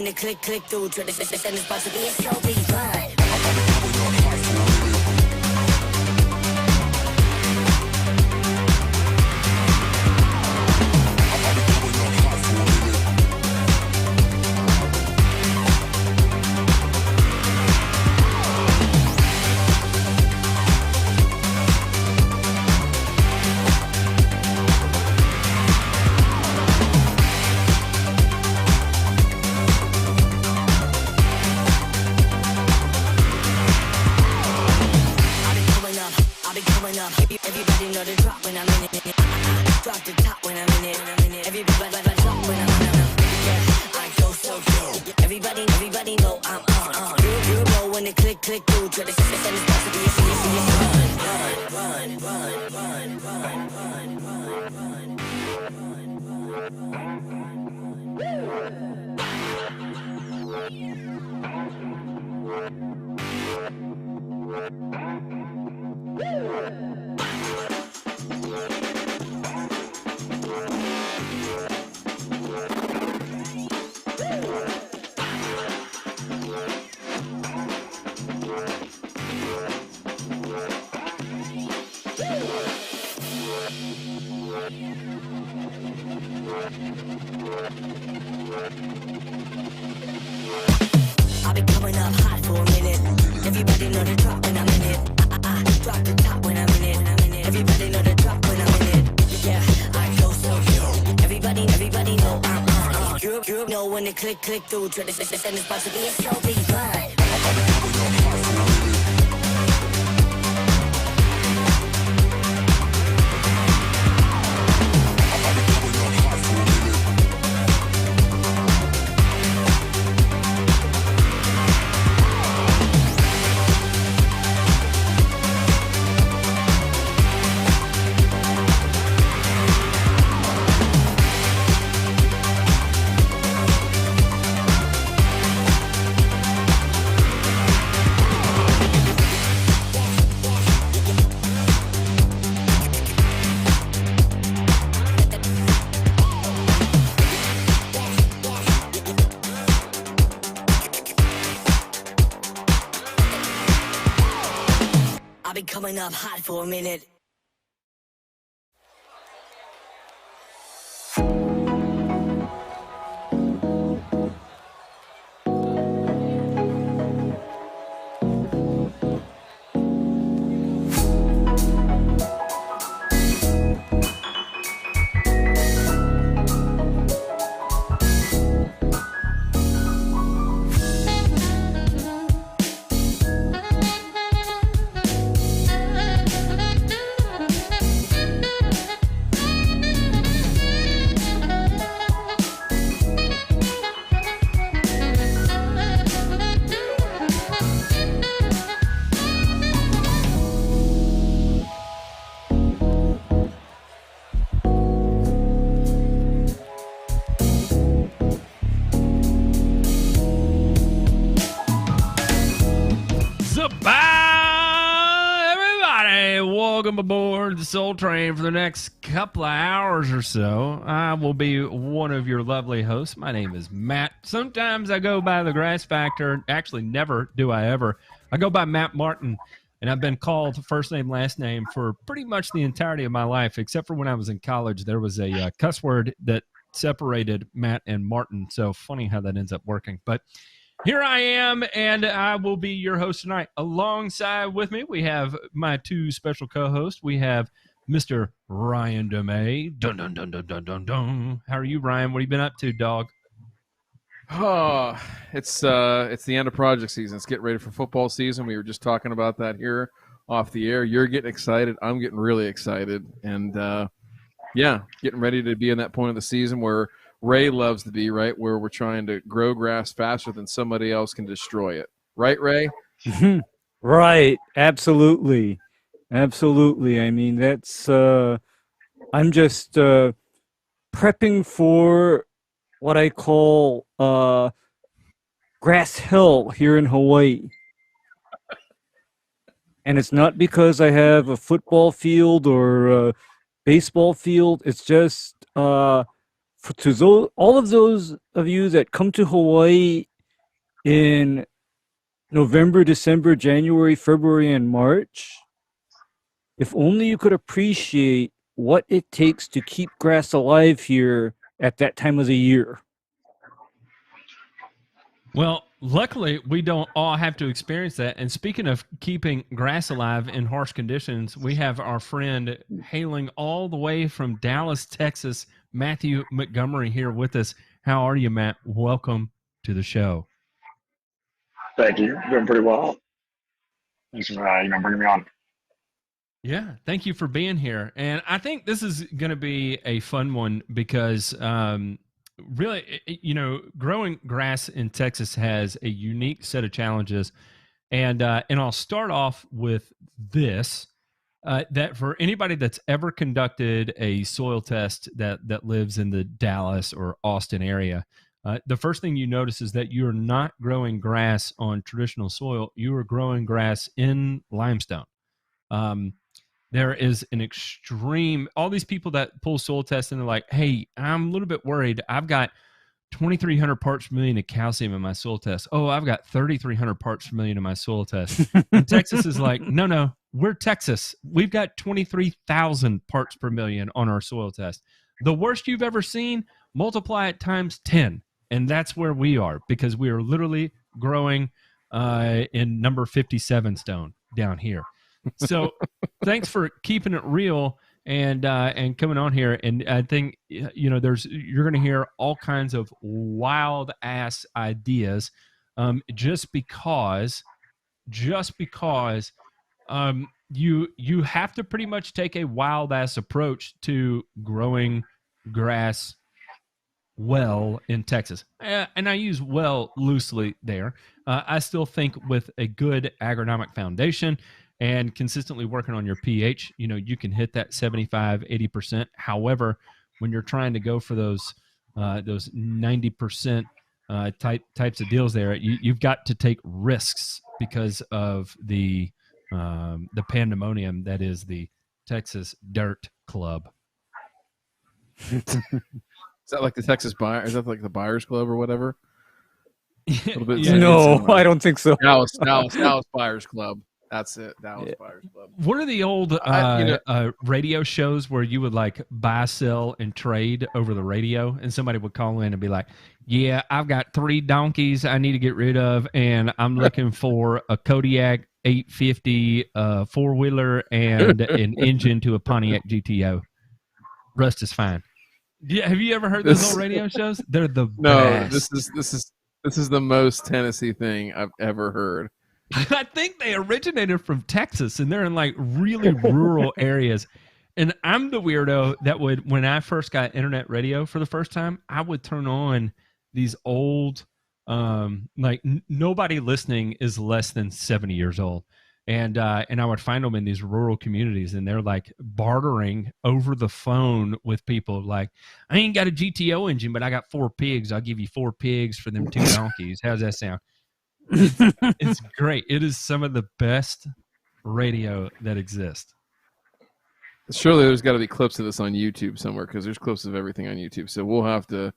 when it click through to the system is supposed to be a slow beat run. Everybody know the drop when I'm in it. Drop the top when I'm in it. Everybody drop when I'm in it. Yeah, I go so good. Everybody know I'm on. You know when the click through to the system is supposed to be a I've been coming up hot for a minute. Everybody know the drop when I'm in it. Drop the top when I'm in it. Everybody know the drop when I'm in it. Yeah, I go so good. Everybody know I'm on. You know when the click through to the system is supposed to be a slow beat run. I've been coming up hot for a minute. Welcome aboard the Soul Train for the next couple of hours or so. I will be one of your lovely hosts. My name is Matt. Sometimes I go by the Grass Factor. Actually, never do I ever. I go by Matt Martin, and I've been called first name, last name for pretty much the entirety of my life, except for when I was in college. There was a cuss word that separated Matt and Martin. So funny how that ends up working. But here I am, and I will be your host tonight. Alongside with me, we have my two special co-hosts. We have Mr. Ryan DeMay. Dun, dun, dun, dun, dun, dun, dun. How are you, Ryan? What have you been up to, dog? Oh, it's the end of project season. It's getting ready for football season. We were just talking about that here off the air. You're getting excited. I'm getting really excited. And, getting ready to be in that point of the season where Ray loves to be, right, where we're trying to grow grass faster than somebody else can destroy it. Right, Ray? Right. Absolutely. I mean, that's I'm just prepping for what I call Grass Hill here in Hawaii. And it's not because I have a football field or a baseball field. It's just to those, all of those of you that come to Hawaii in November, December, January, February, and March, if only you could appreciate what it takes to keep grass alive here at that time of the year. Well, luckily, we don't all have to experience that. And speaking of keeping grass alive in harsh conditions, we have our friend hailing all the way from Dallas, Texas, Matthew Montgomery here with us. How are you, Matt? Welcome to the show. Thank you. Doing pretty well. Thanks for bringing me on. Yeah, thank you for being here. And I think this is going to be a fun one because really, growing grass in Texas has a unique set of challenges. And I'll start off with this, that for anybody that's ever conducted a soil test that lives in the Dallas or Austin area, the first thing you notice is that you're not growing grass on traditional soil. You are growing grass in limestone. There is an extreme, all these people that pull soil tests and they're like, hey, I'm a little bit worried. I've got 2,300 parts per million of calcium in my soil test. Oh, I've got 3,300 parts per million in my soil test. And Texas is like, no, we're Texas. We've got 23,000 parts per million on our soil test. The worst you've ever seen, multiply it times 10. And that's where we are because we are literally growing in number 57 stone down here. So thanks for keeping it real and coming on here. And I think, you're going to hear all kinds of wild ass ideas just because you have to pretty much take a wild ass approach to growing grass well in Texas. And I use well loosely there. I still think with a good agronomic foundation and consistently working on your pH, you can hit that 75, 80%. However, when you're trying to go for those 90% types of deals there, you've got to take risks because of the pandemonium that is the Texas Dirt Club. Is that like the Texas Buyer? Is that like the Buyers Club or whatever? A little bit No, I don't think so. Dallas Buyers Club. That's it. Dallas Buyers Club. What are the old radio shows where you would like buy, sell, and trade over the radio, and somebody would call in and be like, "Yeah, I've got 3 donkeys I need to get rid of, and I'm looking for a Kodiak 850 4-wheeler and an engine to a Pontiac GTO. Rust is fine." Yeah, have you ever heard those old radio shows? They're the best. This is the most Tennessee thing I've ever heard. I think they originated from Texas, and they're in like really rural areas. And I'm the weirdo that would, when I first got internet radio for the first time, I would turn on these old, nobody listening is less than 70 years old. And I would find them in these rural communities, and they're like bartering over the phone with people. Like, I ain't got a GTO engine, but I got 4 pigs. I'll give you 4 pigs for them 2 donkeys. How's that sound? It's great. It is some of the best radio that exists. Surely there's got to be clips of this on YouTube somewhere because there's clips of everything on YouTube. So we'll have to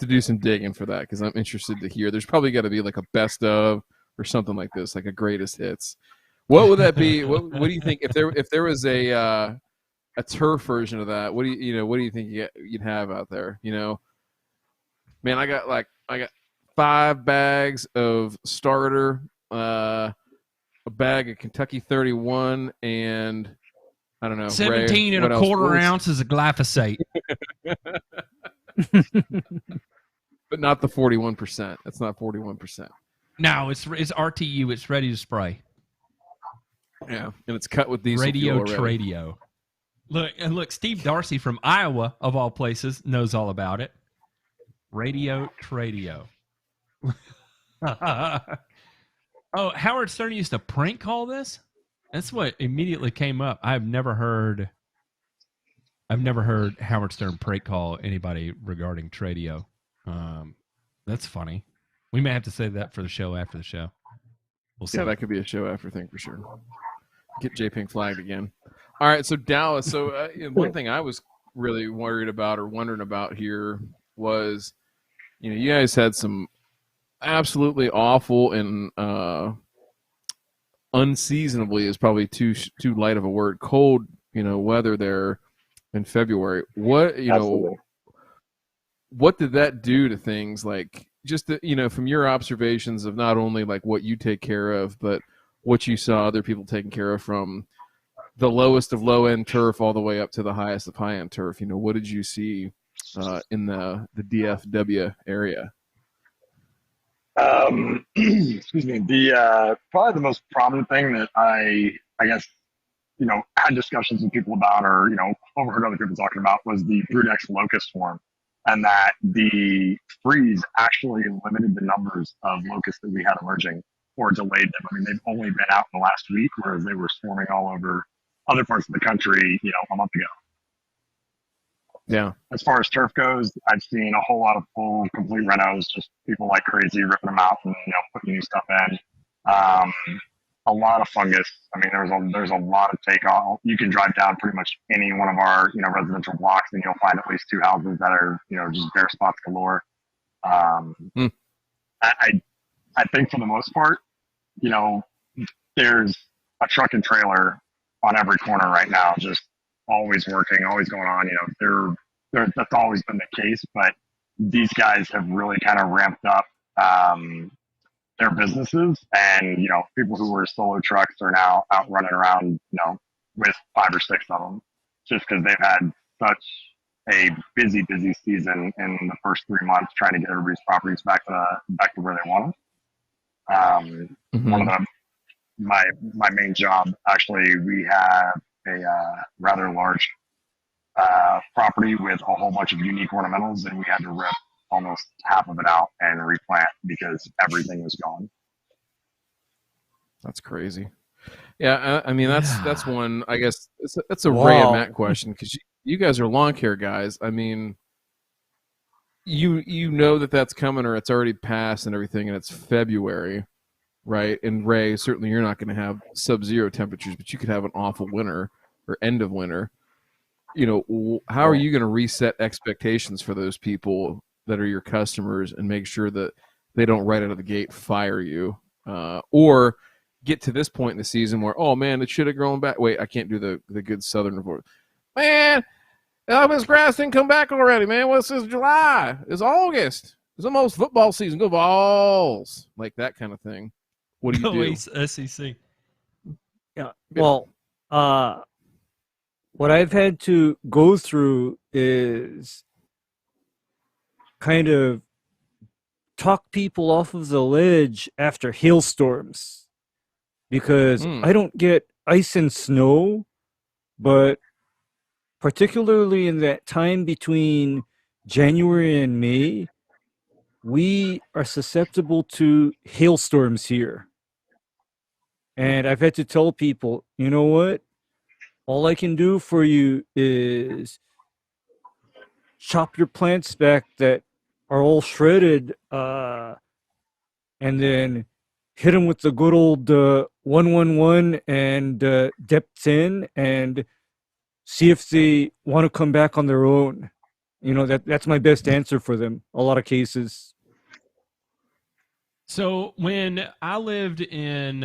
do some digging for that because I'm interested to hear. There's probably got to be like a best of or something like this, like a greatest hits. What would that be? What do you think if there was a turf version of that? What do you think you'd have out there? Man, I got 5 bags of starter, a bag of Kentucky 31, and I don't know, 17 and a quarter ounces of glyphosate. But not the 41%. That's not 41%. No, it's RTU. It's ready to spray. Yeah, and it's cut with diesel Radio fuel already. Tradio. Look, Steve Darcy from Iowa, of all places, knows all about it. Radio Tradio. Oh, Howard Stern used to prank call this? That's what immediately came up. I've never heard Howard Stern prank call anybody regarding Tradio. That's funny. We may have to say that for the show after the show. We'll see. Yeah, that could be a show after thing for sure. Get J-Pink flagged again. All right, so Dallas. So one thing I was really worried about or wondering about here was, you guys had some absolutely awful and unseasonably is probably too light of a word, cold, weather there in February. Absolutely. What did that do to things, like just from your observations of not only like what you take care of, but what you saw other people taking care of, from the lowest of low end turf all the way up to the highest of high end turf? What did you see in the DFW area? Excuse me. The probably the most prominent thing that I guess had discussions with people about, or overheard other people talking about, was the Brood X locust swarm, and that the freeze actually limited the numbers of locusts that we had emerging, or delayed them. I mean, they've only been out in the last week, whereas they were swarming all over other parts of the country, a month ago. Yeah. As far as turf goes, I've seen a whole lot of full, complete renos, just people like crazy ripping them out and putting new stuff in. A lot of fungus. I mean, there's a lot of takeoff. You can drive down pretty much any one of our residential blocks, and you'll find at least 2 houses that are just bare spots galore. I think for the most part, there's a truck and trailer on every corner right now, just always working, always going on. That's always been the case, but these guys have really kind of ramped up their businesses, and people who were solo trucks are now out running around, with 5 or 6 of them, just because they've had such a busy season in the first 3 months trying to get everybody's properties back to where they want them. One of my main job, actually, we have a rather large property with a whole bunch of unique ornamentals, and we had to rip almost half of it out and replant because everything was gone. That's crazy. Yeah, I mean that's one. I guess that's a Ray and Matt question, because you guys are lawn care guys. I mean, you know that's coming, or it's already passed and everything, and it's February, right? And Ray, certainly you're not going to have sub-zero temperatures, but you could have an awful winter or end of winter. How are you going to reset expectations for those people that are your customers and make sure that they don't right out of the gate fire you, or get to this point in the season where, oh man, it should have grown back. Wait, I can't do the good Southern report. Man, this grass didn't come back already, man. What's this? July? It's August. It's almost football season. Go Vols. Like that kind of thing. What do you do? SEC. Yeah. Well, what I've had to go through is kind of talk people off of the ledge after hailstorms, because I don't get ice and snow, but particularly in that time between January and May, we are susceptible to hailstorms here. And I've had to tell people, you know what? All I can do for you is chop your plants back that are all shredded, and then hit them with the good old 111 and depth 10, and see if they want to come back on their own. That's my best answer for them, a lot of cases. So when I lived in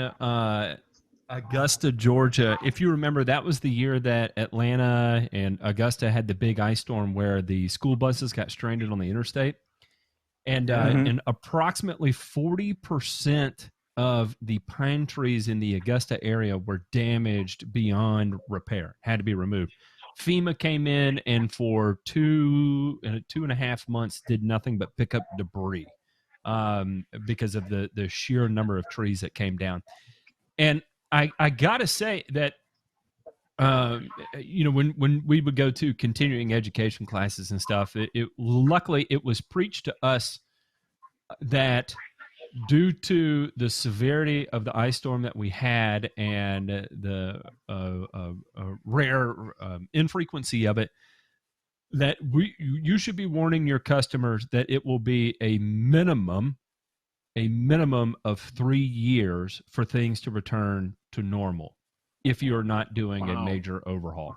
Augusta, Georgia, if you remember, that was the year that Atlanta and Augusta had the big ice storm where the school buses got stranded on the interstate. And and approximately 40% of the pine trees in the Augusta area were damaged beyond repair, had to be removed. FEMA came in and for 2.5 months did nothing but pick up debris because of the sheer number of trees that came down. And I gotta say that when we would go to continuing education classes and stuff, luckily it was preached to us that due to the severity of the ice storm that we had and the rare infrequency of it, that you should be warning your customers that it will be a minimum of 3 years for things to return to normal if you're not doing a major overhaul.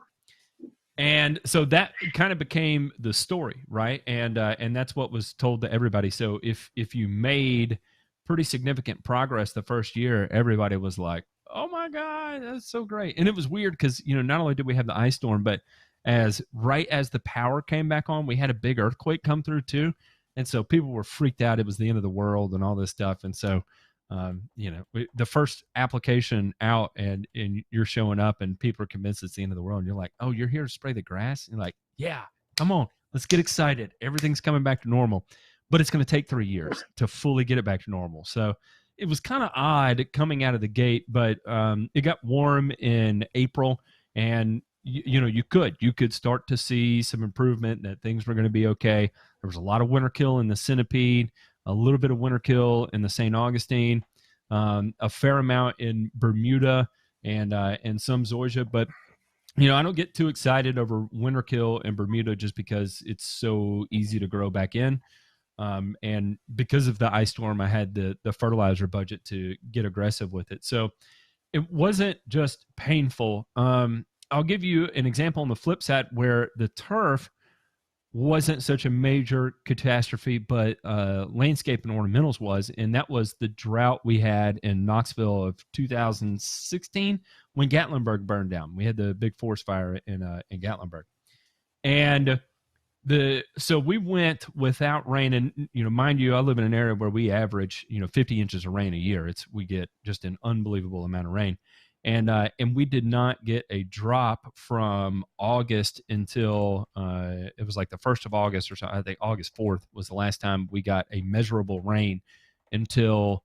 And so that kind of became the story, right? And that's what was told to everybody. So if you made pretty significant progress the first year, everybody was like, "Oh my God, that's so great!" And it was weird because not only did we have the ice storm, but as the power came back on, we had a big earthquake come through too, and so people were freaked out. It was the end of the world and all this stuff, and so the first application out, and you're showing up and people are convinced it's the end of the world, and you're like, "Oh, you're here to spray the grass?" And you're like, "Yeah, come on, let's get excited, everything's coming back to normal." But it's going to take 3 years to fully get it back to normal. So it was kind of odd coming out of the gate, but it got warm in April, and you could start to see some improvement, that things were going to be okay. There was a lot of winter kill in the centipede, a little bit of winter kill in the St. Augustine, a fair amount in Bermuda, and some zoysia. But I don't get too excited over winter kill in Bermuda just because it's so easy to grow back in. And because of the ice storm, I had the fertilizer budget to get aggressive with it. So it wasn't just painful. I'll give you an example on the flip side where the turf wasn't such a major catastrophe, but landscape and ornamentals was, and that was the drought we had in Knoxville of 2016 when Gatlinburg burned down. We had the big forest fire in Gatlinburg, and so we went without rain. And mind you, I live in an area where we average 50 inches of rain a year. We get just an unbelievable amount of rain. And we did not get a drop from August until it was like the 1st of August or something. I think August 4th was the last time we got a measurable rain until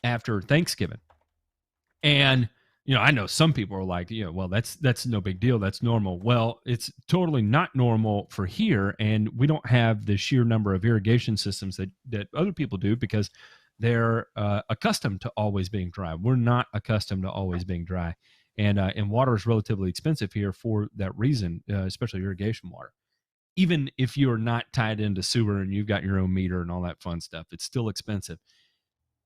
after Thanksgiving. And I know some people are like, well, that's no big deal, that's normal. Well, it's totally not normal for here, and we don't have the sheer number of irrigation systems that other people do because they're accustomed to always being dry. We're not accustomed to always being dry, and water is relatively expensive here for that reason, especially irrigation water. Even if you're not tied into sewer and you've got your own meter and all that fun stuff, it's still expensive.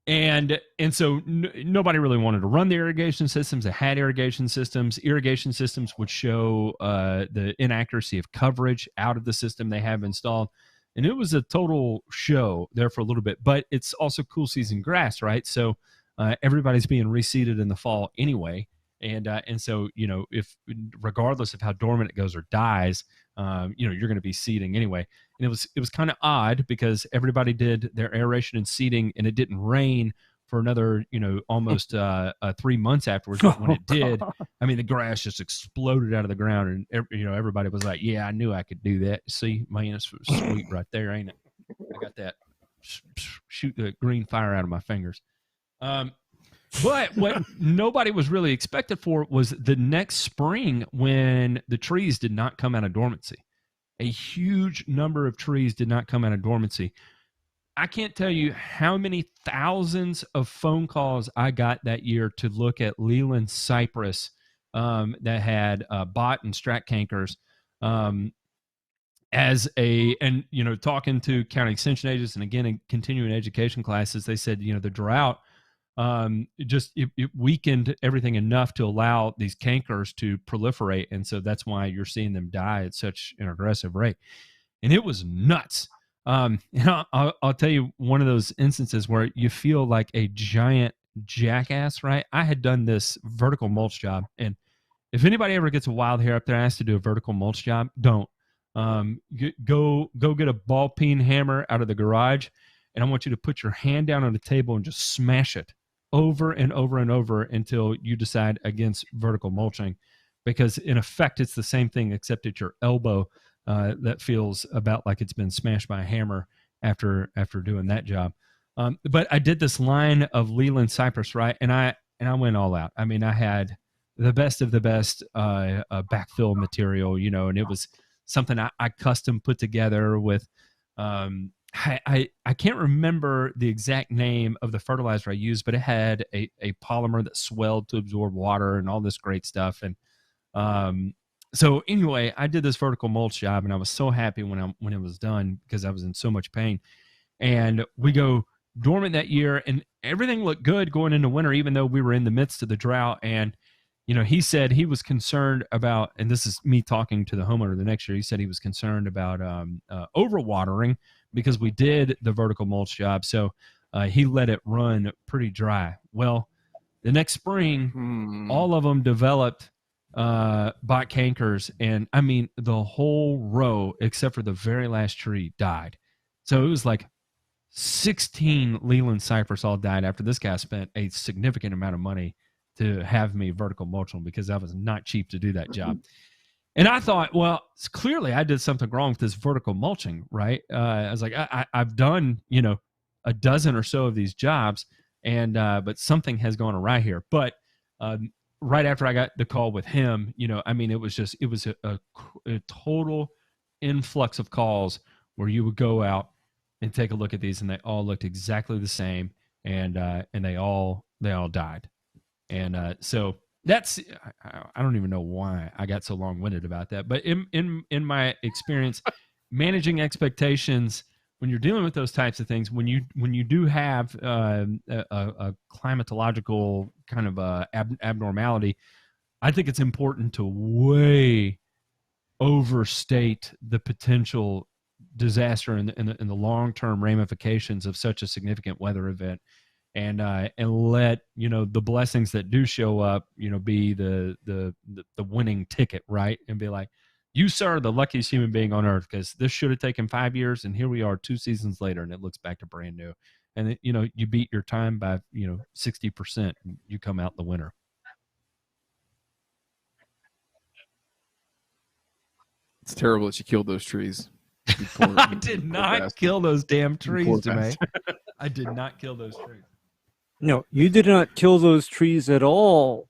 And so nobody really wanted to run the irrigation systems that had irrigation systems. Irrigation systems would show the inaccuracy of coverage out of the system they have installed. And it was a total show there for a little bit, but it's also cool season grass, right? So everybody's being reseeded in the fall anyway. And so, if regardless of how dormant it goes or dies, you're going to be seeding anyway. And it was kind of odd because everybody did their aeration and seeding, and it didn't rain for another, almost 3 months afterwards. But when it did, I mean, the grass just exploded out of the ground, and everybody was like, "Yeah, I knew I could do that." See, man, it's sweet right there, ain't it? I got that shoot the green fire out of my fingers. But what nobody was really expected for was the next spring when the trees did not come out of dormancy. A huge number of trees did not come out of dormancy. I can't tell you how many thousands of phone calls I got that year to look at Leland cypress that had bot and strat cankers talking to county extension agents, and again in continuing education classes, they said the drought it weakened everything enough to allow these cankers to proliferate, and so that's why you're seeing them die at such an aggressive rate. And it was nuts. I'll tell you one of those instances where you feel like a giant jackass, right? I had done this vertical mulch job, and if anybody ever gets a wild hair up their ass to do a vertical mulch job, don't. Go get a ball peen hammer out of the garage, and I want you to put your hand down on the table and just smash it over and over and over until you decide against vertical mulching, because in effect it's the same thing except at your elbow that feels about like it's been smashed by a hammer after doing that job. But I did this line of Leland cypress, right, and I went all out. I mean, I had the best of the best backfill material, and it was something I custom put together with I can't remember the exact name of the fertilizer I used, but it had a polymer that swelled to absorb water and all this great stuff. And so anyway, I did this vertical mulch job, and I was so happy when it was done because I was in so much pain. And we go dormant that year, and everything looked good going into winter, even though we were in the midst of the drought. And he said he was concerned about, and this is me talking to the homeowner the next year. He said he was concerned about overwatering because we did the vertical mulch job. So he let it run pretty dry. Well, the next spring, all of them developed bot cankers, and I mean the whole row except for the very last tree died. So it was like 16 Leland cypress all died after this guy spent a significant amount of money to have me vertical mulch them, because that was not cheap to do that job. And I thought, well, clearly I did something wrong with this vertical mulching, right? I was like, I've done, a dozen or so of these jobs, and but something has gone awry here. But right after I got the call with him, I mean, it was a total influx of calls where you would go out and take a look at these, and they all looked exactly the same, and they all died. And so that's, I don't even know why I got so long-winded about that, but in my experience, managing expectations when you're dealing with those types of things, when you do have a climatological kind of abnormality, I think it's important to way overstate the potential disaster and the long-term ramifications of such a significant weather event, and let the blessings that do show up be the winning ticket, right? And be like, you, sir, are the luckiest human being on earth, because this should have taken 5 years, and here we are 2 seasons later, and it looks back to brand new. And you beat your time by 60%, and you come out the winner. It's terrible that you killed those trees. I did not kill those damn trees, Jermaine. I did not kill those trees. No, you did not kill those trees at all.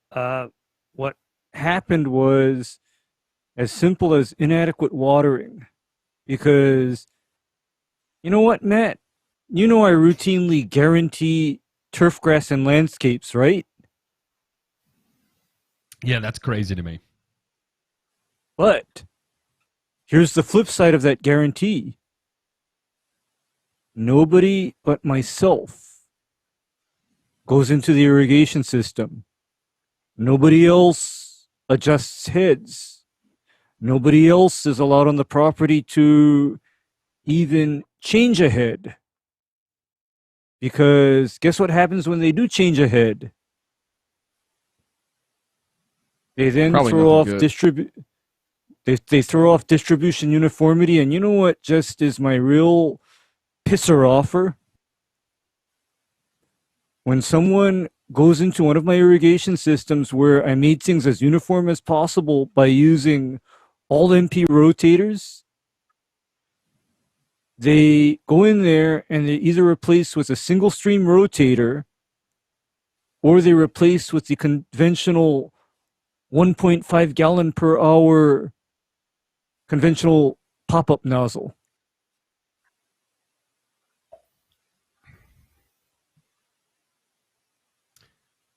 What happened was as simple as inadequate watering. Because, you know what, Matt? I routinely guarantee turf grass and landscapes, right? Yeah, that's crazy to me. But here's the flip side of that guarantee. Nobody but myself goes into the irrigation system. Nobody else adjusts heads. Nobody else is allowed on the property to even change a head. Because guess what happens when they do change a head? They then Probably throw off nothing good. They throw off distribution uniformity, and you know what just is my real pisser offer? When someone goes into one of my irrigation systems where I made things as uniform as possible by using all MP rotators, they go in there and they either replace with a single stream rotator, or they replace with the conventional 1.5 gallon per hour conventional pop-up nozzle.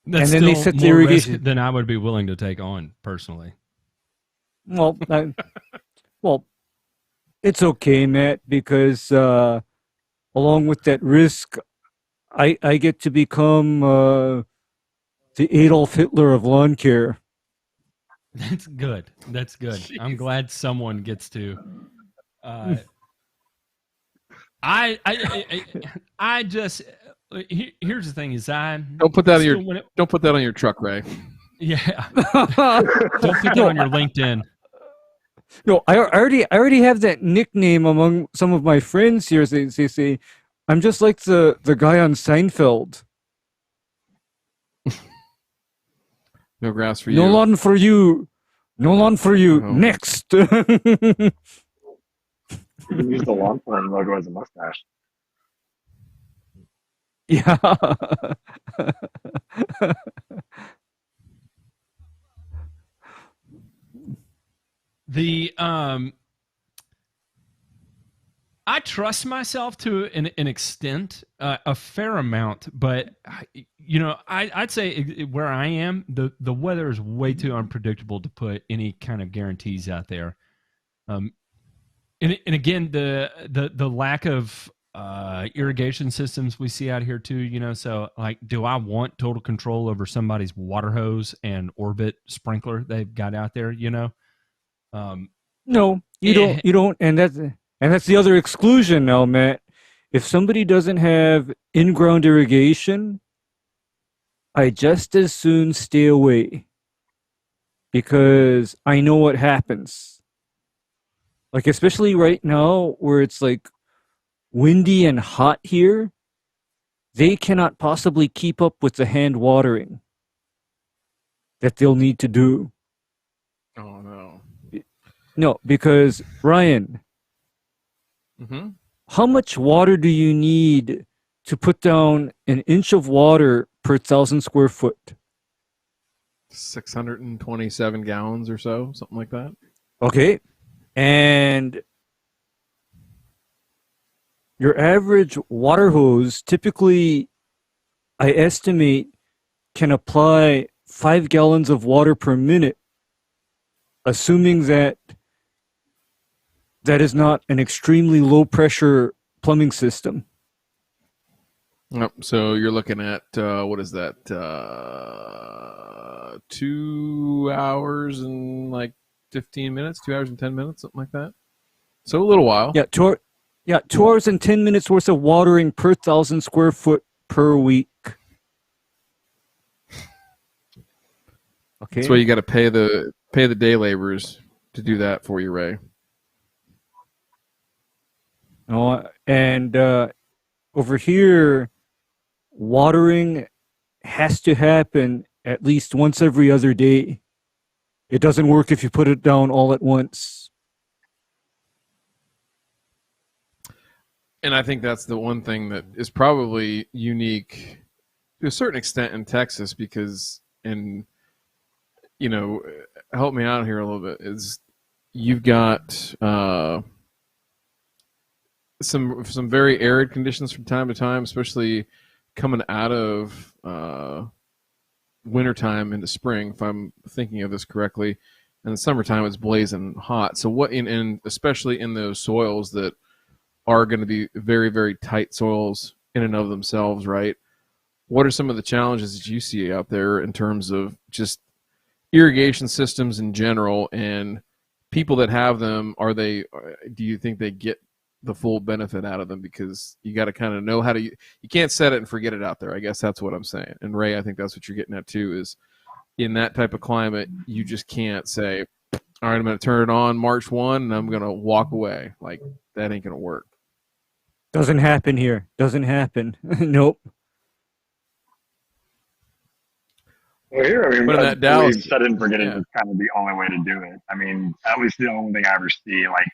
That's and then they still set the more risk irrigation than I would be willing to take on personally. Well, well, it's okay, Matt, because along with that risk, I get to become the Adolf Hitler of lawn care. That's good. That's good. Jeez. I'm glad someone gets to. I just here's the thing: is I don't put that on your truck, Ray. Yeah. Don't put that on your LinkedIn. No, I already have that nickname among some of my friends here. They say I'm just like the guy on Seinfeld. No grass for you. No lawn for you. No lawn for you. Oh. Next. You can use the lawn form logo as a mustache. Yeah. I trust myself to an extent, a fair amount, but I'd say where I am, the weather is way too unpredictable to put any kind of guarantees out there. And again, the lack of irrigation systems we see out here too, you know. So like, do I want total control over somebody's water hose and orbit sprinkler they've got out there, you know? No, you don't. You don't, and that's the other exclusion now, Matt. If somebody doesn't have in-ground irrigation, I just as soon stay away because I know what happens. Like, especially right now where it's like windy and hot here, they cannot possibly keep up with the hand watering that they'll need to do. Oh no. No, because Ryan, Mm-hmm. how much water do you need to put down an inch of water per 1,000 square foot? 627 gallons or so, something like that. Okay. And your average water hose typically, I estimate, can apply 5 gallons of water per minute, assuming that that is not an extremely low pressure plumbing system. Yep. So you're looking at what is that? 2 hours and like 15 minutes, 2 hours and 10 minutes, something like that. So a little while. Yeah, 2 hours and 10 minutes worth of watering per 1,000 square foot per week. Okay. That's why you got to pay the day laborers to do that for you, Ray. No, and over here, watering has to happen at least once every other day. It doesn't work if you put it down all at once. And I think that's the one thing that is probably unique to a certain extent in Texas because, and you know, help me out here a little bit, is you've got some very arid conditions from time to time, especially coming out of wintertime into spring, if I'm thinking of this correctly. In the summertime, it's blazing hot. So what, and especially in those soils that are going to be very, very tight soils in and of themselves, right? What are some of the challenges that you see out there in terms of just irrigation systems in general, and people that have them? Do you think they get the full benefit out of them? Because you got to kind of know how to, you can't set it and forget it out there. I guess that's what I'm saying. And Ray, I think that's what you're getting at too, is in that type of climate, you just can't say, all right, I'm going to turn it on March 1 and I'm going to walk away. Like, that ain't going to work. Doesn't happen here. Doesn't happen. Nope. Well, here, I mean, But in that Dallas, set it and forget it yeah. is kind of the only way to do it. I mean, at least the only thing I ever see, like,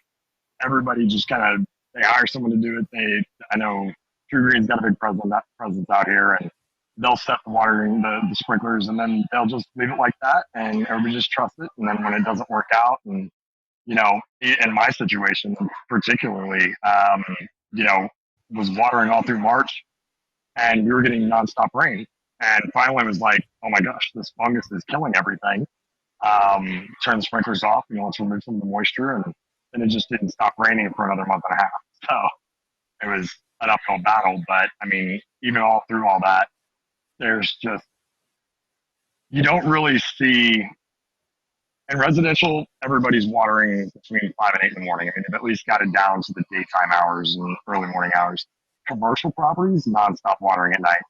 everybody just kind of, they hire someone to do it. I know True Green's got a big presence out here, and they'll set the watering, the sprinklers, and then they'll just leave it like that, and everybody just trusts it. And then when it doesn't work out, and, you know, in my situation particularly, you know, was watering all through March, and we were getting nonstop rain. And finally was like, oh my gosh, this fungus is killing everything. Turn the sprinklers off, you know, let's remove some of the moisture. And then it just didn't stop raining for another month and a half. So it was an uphill battle. But I mean, even all through all that, there's just, you don't really see, in residential, everybody's watering between 5 and 8 in the morning. I mean, they've at least got it down to the daytime hours and early morning hours. Commercial properties, nonstop watering at night.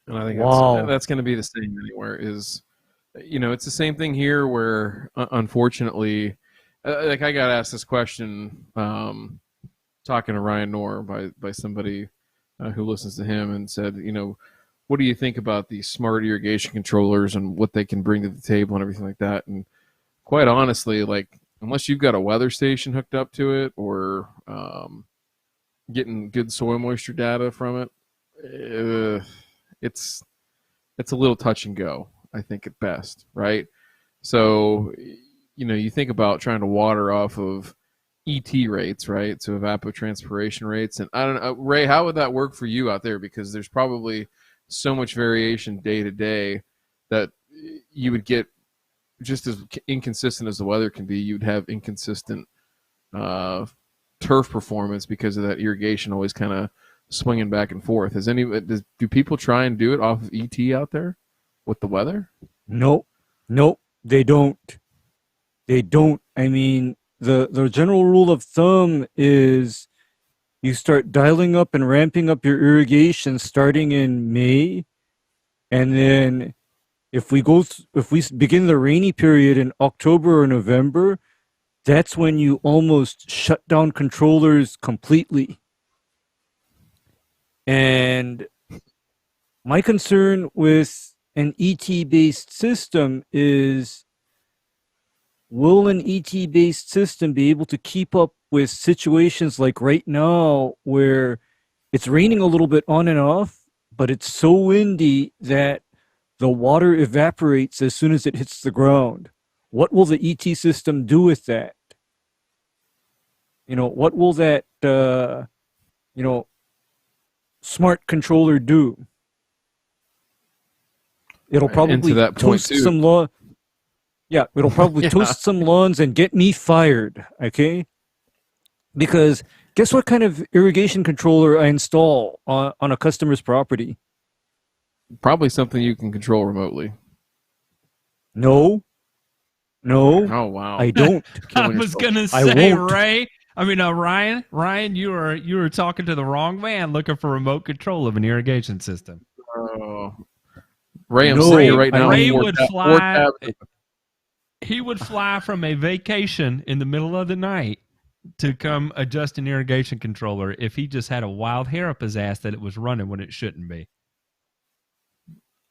And I think Wow. that's going to be the same anywhere. Is, you know, it's the same thing here where, unfortunately, like I got asked this question talking to Ryan Knorr by somebody who listens to him, and said, you know, what do you think about these smart irrigation controllers and what they can bring to the table and everything like that? And quite honestly, like, unless you've got a weather station hooked up to it or getting good soil moisture data from it, it's a little touch and go, I think, at best, right? So, you know, you think about trying to water off of ET rates, right? So evapotranspiration rates. And I don't know, Ray, how would that work for you out there? Because there's probably so much variation day to day that you would get, just as inconsistent as the weather can be, you'd have inconsistent turf performance because of that irrigation always kind of swinging back and forth. Do people try and do it off of ET out there with the weather? Nope, they don't. They don't. I mean, the general rule of thumb is you start dialing up and ramping up your irrigation starting in May, and then if we begin the rainy period in October or November, that's when you almost shut down controllers completely. And my concern with an ET-based system is, will an ET-based system be able to keep up with situations like right now where it's raining a little bit on and off, but it's so windy that the water evaporates as soon as it hits the ground? What will the ET system do with that? What will that, smart controller do? It'll probably to that point toast too. some lawn. Yeah, it'll probably toast some lawns and get me fired, okay? Because guess what kind of irrigation controller I install on a customer's property? Probably something you can control remotely. No, Oh wow! I don't. I was gonna I say, won't. Ryan, you were talking to the wrong man looking for remote control of an irrigation system. Ray, I'm No, saying right now. Ray four would tab- fly. four tabs. He would fly from a vacation in the middle of the night to come adjust an irrigation controller if he just had a wild hair up his ass that it was running when it shouldn't be.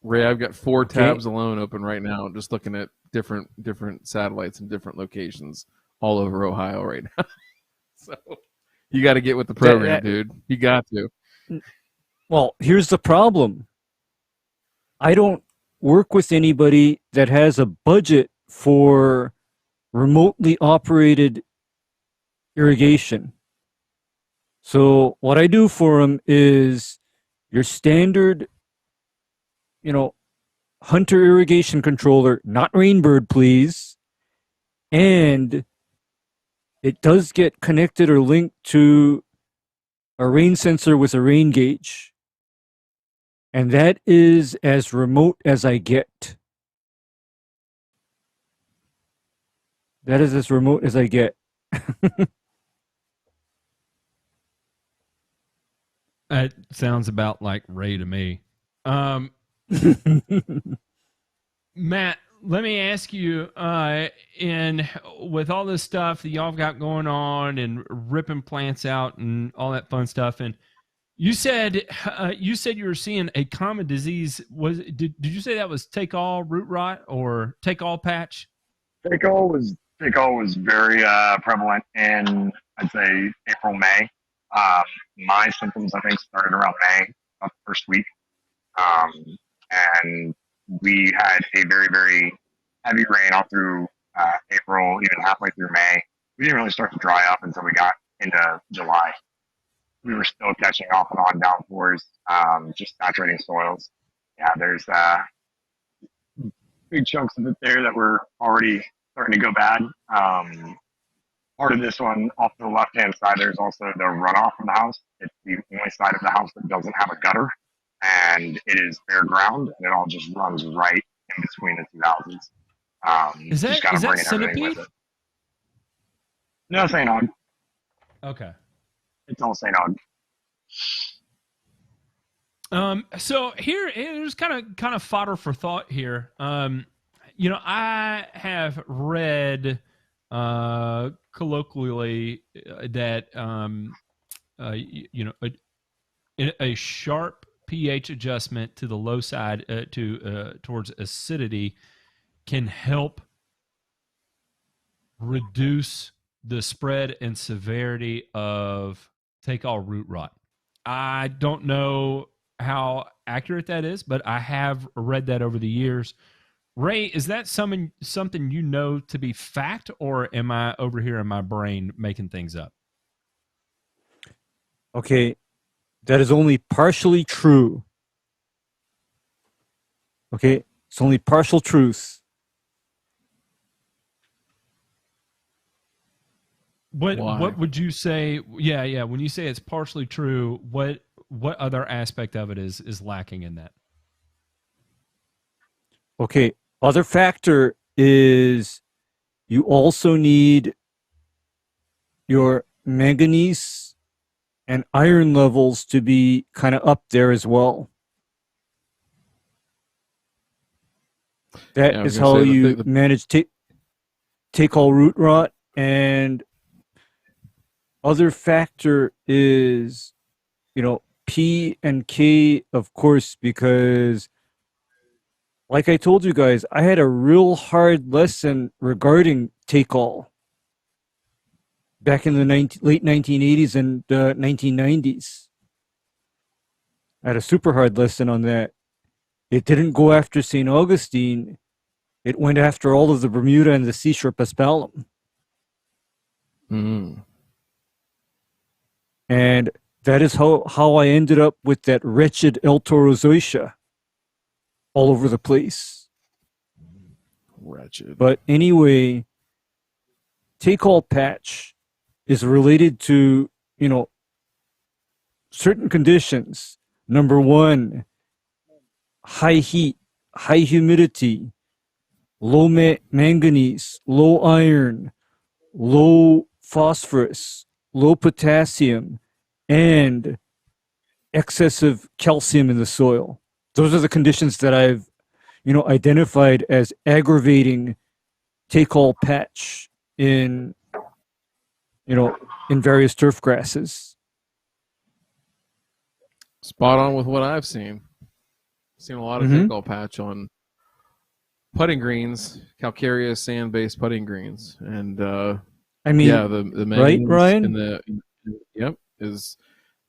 Ray, I've got 4 tabs alone open right now, just looking at different satellites in different locations all over Ohio right now. So you got to get with the program, dude. You got to. Well, here's the problem. I don't work with anybody that has a budget for remotely operated irrigation. So what I do for them is your standard, Hunter irrigation controller, not Rainbird, please. And it does get connected or linked to a rain sensor with a rain gauge. And that is as remote as I get. That is as remote as I get. That sounds about like Ray to me. Matt, let me ask you, with all this stuff that y'all got going on and ripping plants out and all that fun stuff, and you said you were seeing a common disease. Did you say that was take all root rot or take all patch? Take all was very prevalent in, I'd say, April, May. My symptoms, I think, started around May, about the first week. And we had a very, very heavy rain all through April, even halfway through May. We didn't really start to dry up until we got into July. We were still catching off and on downpours, just saturating soils. Yeah, there's big chunks of it there that were already starting to go bad. Part of this one, off to the left-hand side, there's also the runoff from the house. It's the only side of the house that doesn't have a gutter, and it is bare ground, and it all just runs right in between the two houses. Is that centipede? With it. No, St. Aug. Okay. It's all St. Aug. So here's kind of fodder for thought here. I have read colloquially that a sharp pH adjustment to the low side towards acidity can help reduce the spread and severity of take all root rot. I don't know how accurate that is, but I have read that over the years. Ray, is that something you know to be fact, or am I over here in my brain making things up? Okay, that is only partially true. Okay, it's only partial truth. What Why? would you say? Yeah. When you say it's partially true, what other aspect of it is lacking in that? Okay. Other factor is you also need your manganese and iron levels to be kind of up there as well. That Yeah, I was is gonna how say you the manage take all root rot. And other factor is, P and K, of course, because like I told you guys, I had a real hard lesson regarding take all back in the late 1980s and 1990s. I had a super hard lesson on that. It didn't go after St. Augustine. It went after all of the Bermuda and the seashore paspalum. Mm. And that is how I ended up with that wretched El Toro Zoysia all over the place. Wretched. But anyway, take all patch is related to, certain conditions. Number one, high heat, high humidity, low manganese, low iron, low phosphorus, low potassium, and excessive calcium in the soil. Those are the conditions that I've, identified as aggravating take all patch in, in various turf grasses. Spot on with what I've seen. Seen a lot of take all patch on putting greens, calcareous sand-based putting greens, and I mean, the right, manganese Ryan? is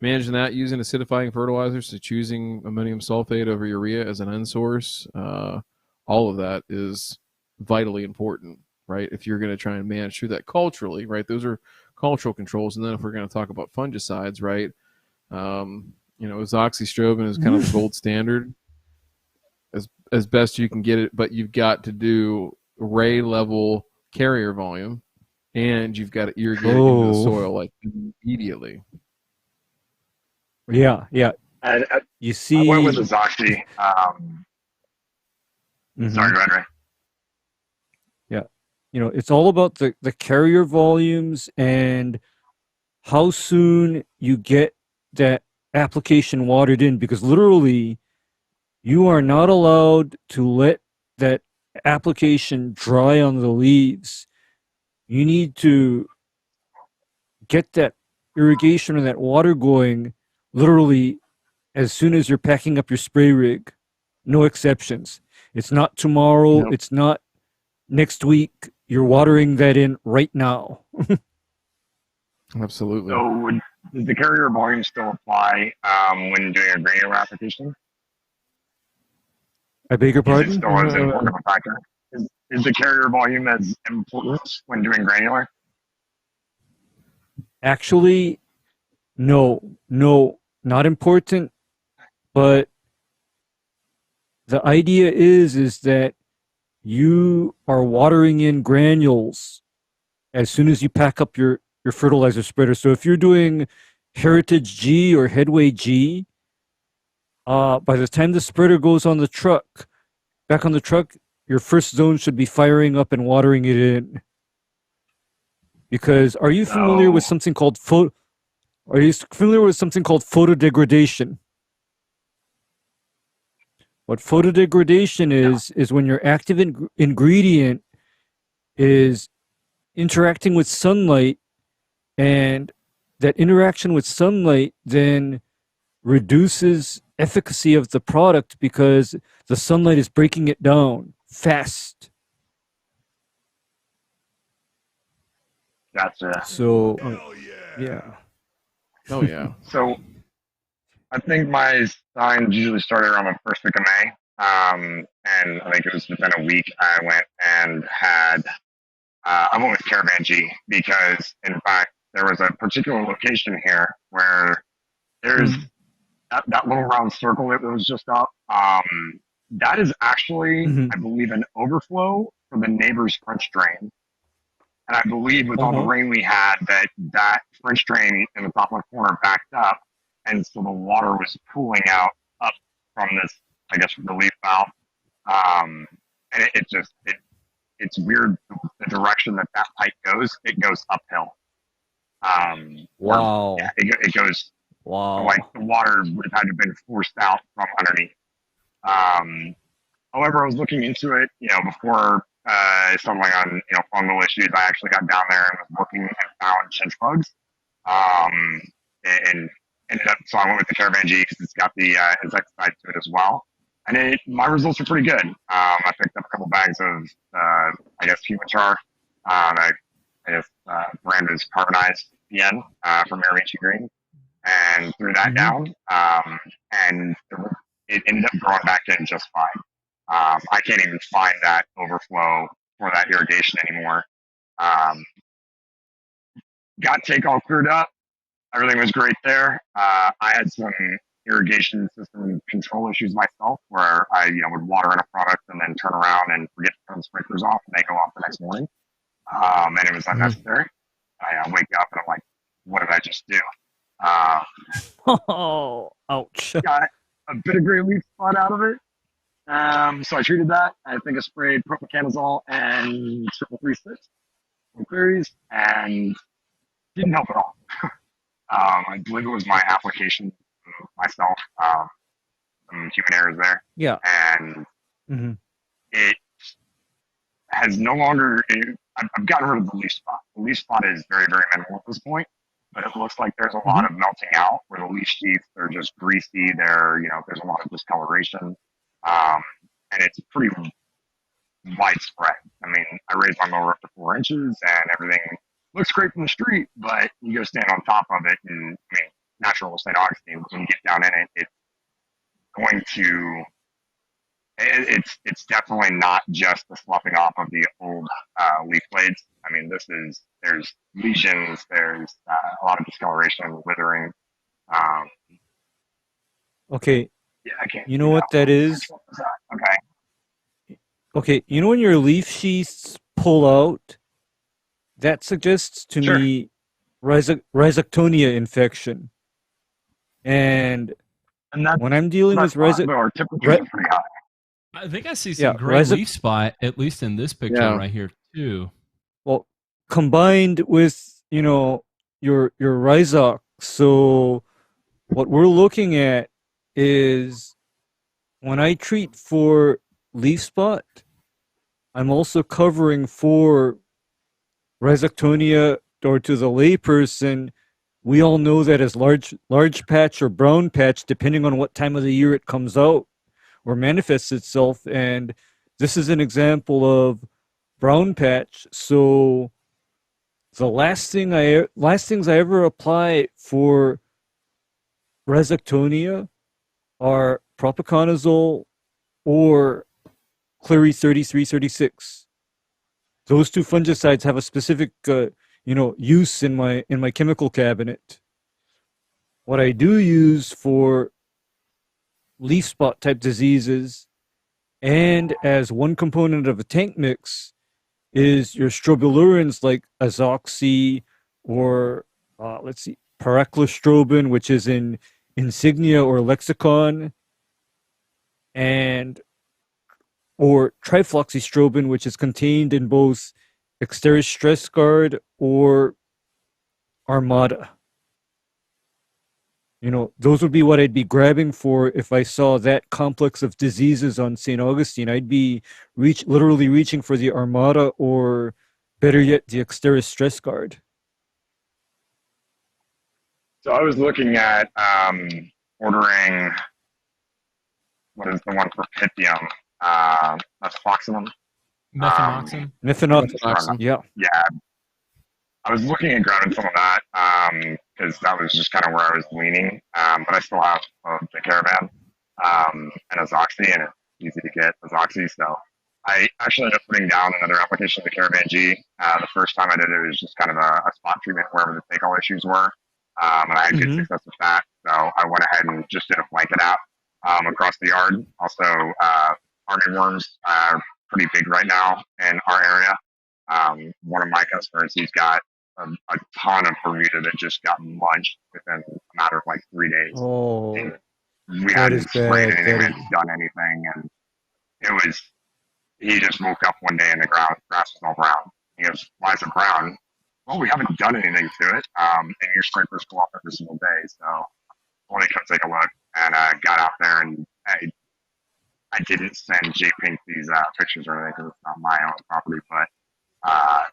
managing that using acidifying fertilizers, so choosing ammonium sulfate over urea as an end source. All of that is vitally important, right? If you're going to try and manage through that culturally, right? Those are cultural controls, and then if we're going to talk about fungicides, right? Azoxystrobin is kind of the gold standard as best you can get it, but you've got to do array level carrier volume, and you've got to irrigate it into the soil like immediately. Yeah. You see, I went with Azoxy. Sorry, go ahead, Ray. Yeah. It's all about the carrier volumes and how soon you get that application watered in, because literally you are not allowed to let that application dry on the leaves. You need to get that irrigation and that water going literally as soon as you're packing up your spray rig. No exceptions. It's not tomorrow. Nope. It's not next week. You're watering that in right now. Absolutely. So does the carrier volume still apply when doing a granular application? I beg your Is it pardon? still as important of a factor? Is the carrier volume as important when doing granular? Actually, no, not important. But the idea is that you are watering in granules as soon as you pack up your fertilizer spreader. So if you're doing Heritage G or Headway G, by the time the spreader goes on the truck, back on the truck, your first zone should be firing up and watering it in. Because are you familiar with something called photodegradation? What photodegradation is when your active ingredient is interacting with sunlight, and that interaction with sunlight then reduces efficacy of the product because the sunlight is breaking it down fast. Gotcha. So, yeah. Oh yeah. So I think my signs usually started around the first week of May. And I think it was within a week I went and I went with Caravan G because, in fact, there was a particular location here where there's that little round circle that was just up. That is actually, I believe, an overflow for the neighbor's French drain. And I believe with all the rain we had, that French drain in the top left corner backed up, and so the water was pooling out up from this, I guess, relief valve. And it's weird the direction that pipe goes. It goes uphill. Wow. Yeah, it goes Wow. like the water would have had to have been forced out from underneath. However, I was looking into it, before settling on, fungal issues. I actually got down there and was looking and found chinch bugs. And ended up, so I went with the Caravan G because it's got the insecticide to it as well. And my results were pretty good. I picked up a couple bags of, I guess, human char. I guess brand is carbonized PN from Irrigation Green, and threw that down. And it ended up growing back in just fine. I can't even find that overflow for that irrigation anymore. Got take all cleared up. Everything was great there. I had some irrigation system control issues myself where I would water in a product and then turn around and forget to turn the sprinklers off and they go off the next morning. And it was unnecessary. I wake up and I'm like, what did I just do? Oh, ouch. Got a bit of gray leaf spot out of it. So I treated that. I think I sprayed propiconazole and triple 3-6 on queries and didn't help at all. I believe it was my application myself. Some human errors there. Yeah. And it has no longer, I've gotten rid of the leaf spot. The leaf spot is very, very minimal at this point, but it looks like there's a lot of melting out where the leaf sheaths are just greasy. There's a lot of discoloration. And it's pretty widespread. I mean, I raised my mower up to 4 inches and everything looks great from the street, but you go stand on top of it and, natural St. Augustine, when you get down in it, it's going to, it's definitely not just the sloughing off of the old leaf blades. I mean, there's lesions, there's a lot of discoloration, withering. Okay. Yeah, I can't. You know what that is? Okay. Okay, when your leaf sheaths pull out, that suggests to me rhizoctonia infection. And that's when I'm dealing with our temperatures are pretty high. I think I see some gray leaf spot, at least in this picture right here, too. Well, combined with, your rhizoc. So what we're looking at is when I treat for leaf spot, I'm also covering for rhizoctonia, or to the layperson, we all know that as large patch or brown patch, depending on what time of the year it comes out or manifests itself. And this is an example of brown patch. So the last things I ever apply for rhizoctonia are propiconazole or Clary 3336. Those two fungicides have a specific use in my chemical cabinet. What I do use for leaf spot type diseases and as one component of a tank mix is your strobilurins like azoxy or paraclostrobin, which is in Insignia or Lexicon, or trifloxystrobin, which is contained in both Exteris Stress Guard or Armada. Those would be what I'd be grabbing for if I saw that complex of diseases on St. Augustine. I'd be literally reaching for the Armada or, better yet, the Exteris Stress Guard. So I was looking at ordering, what is the one for Pythium? That's Foxinum. Methanoxin. Yeah. Yeah. I was looking at grabbing some of that because that was just kind of where I was leaning. But I still have the Caravan and Azoxy, and it's easy to get Azoxy. So I actually ended up putting down another application of the Caravan G. The first time I did it was just kind of a spot treatment wherever the take-all issues were. And I had good success with that. So I went ahead and just did a blanket out across the yard. Also, army worms are pretty big right now in our area. One of my customers, he's got a ton of Bermuda that just got munched within a matter of like 3 days. Oh, And we that hadn't is sprayed bad. anything, That we is, hadn't done anything, and it was. He just woke up one day and the grass was all brown. He goes, "Why is it brown?" Well, we haven't done anything to it, and your sprinklers go off every single day. So I wanted to come take a look, and got out there, and I didn't send J Pink these pictures or anything because it's not my own property, but uh,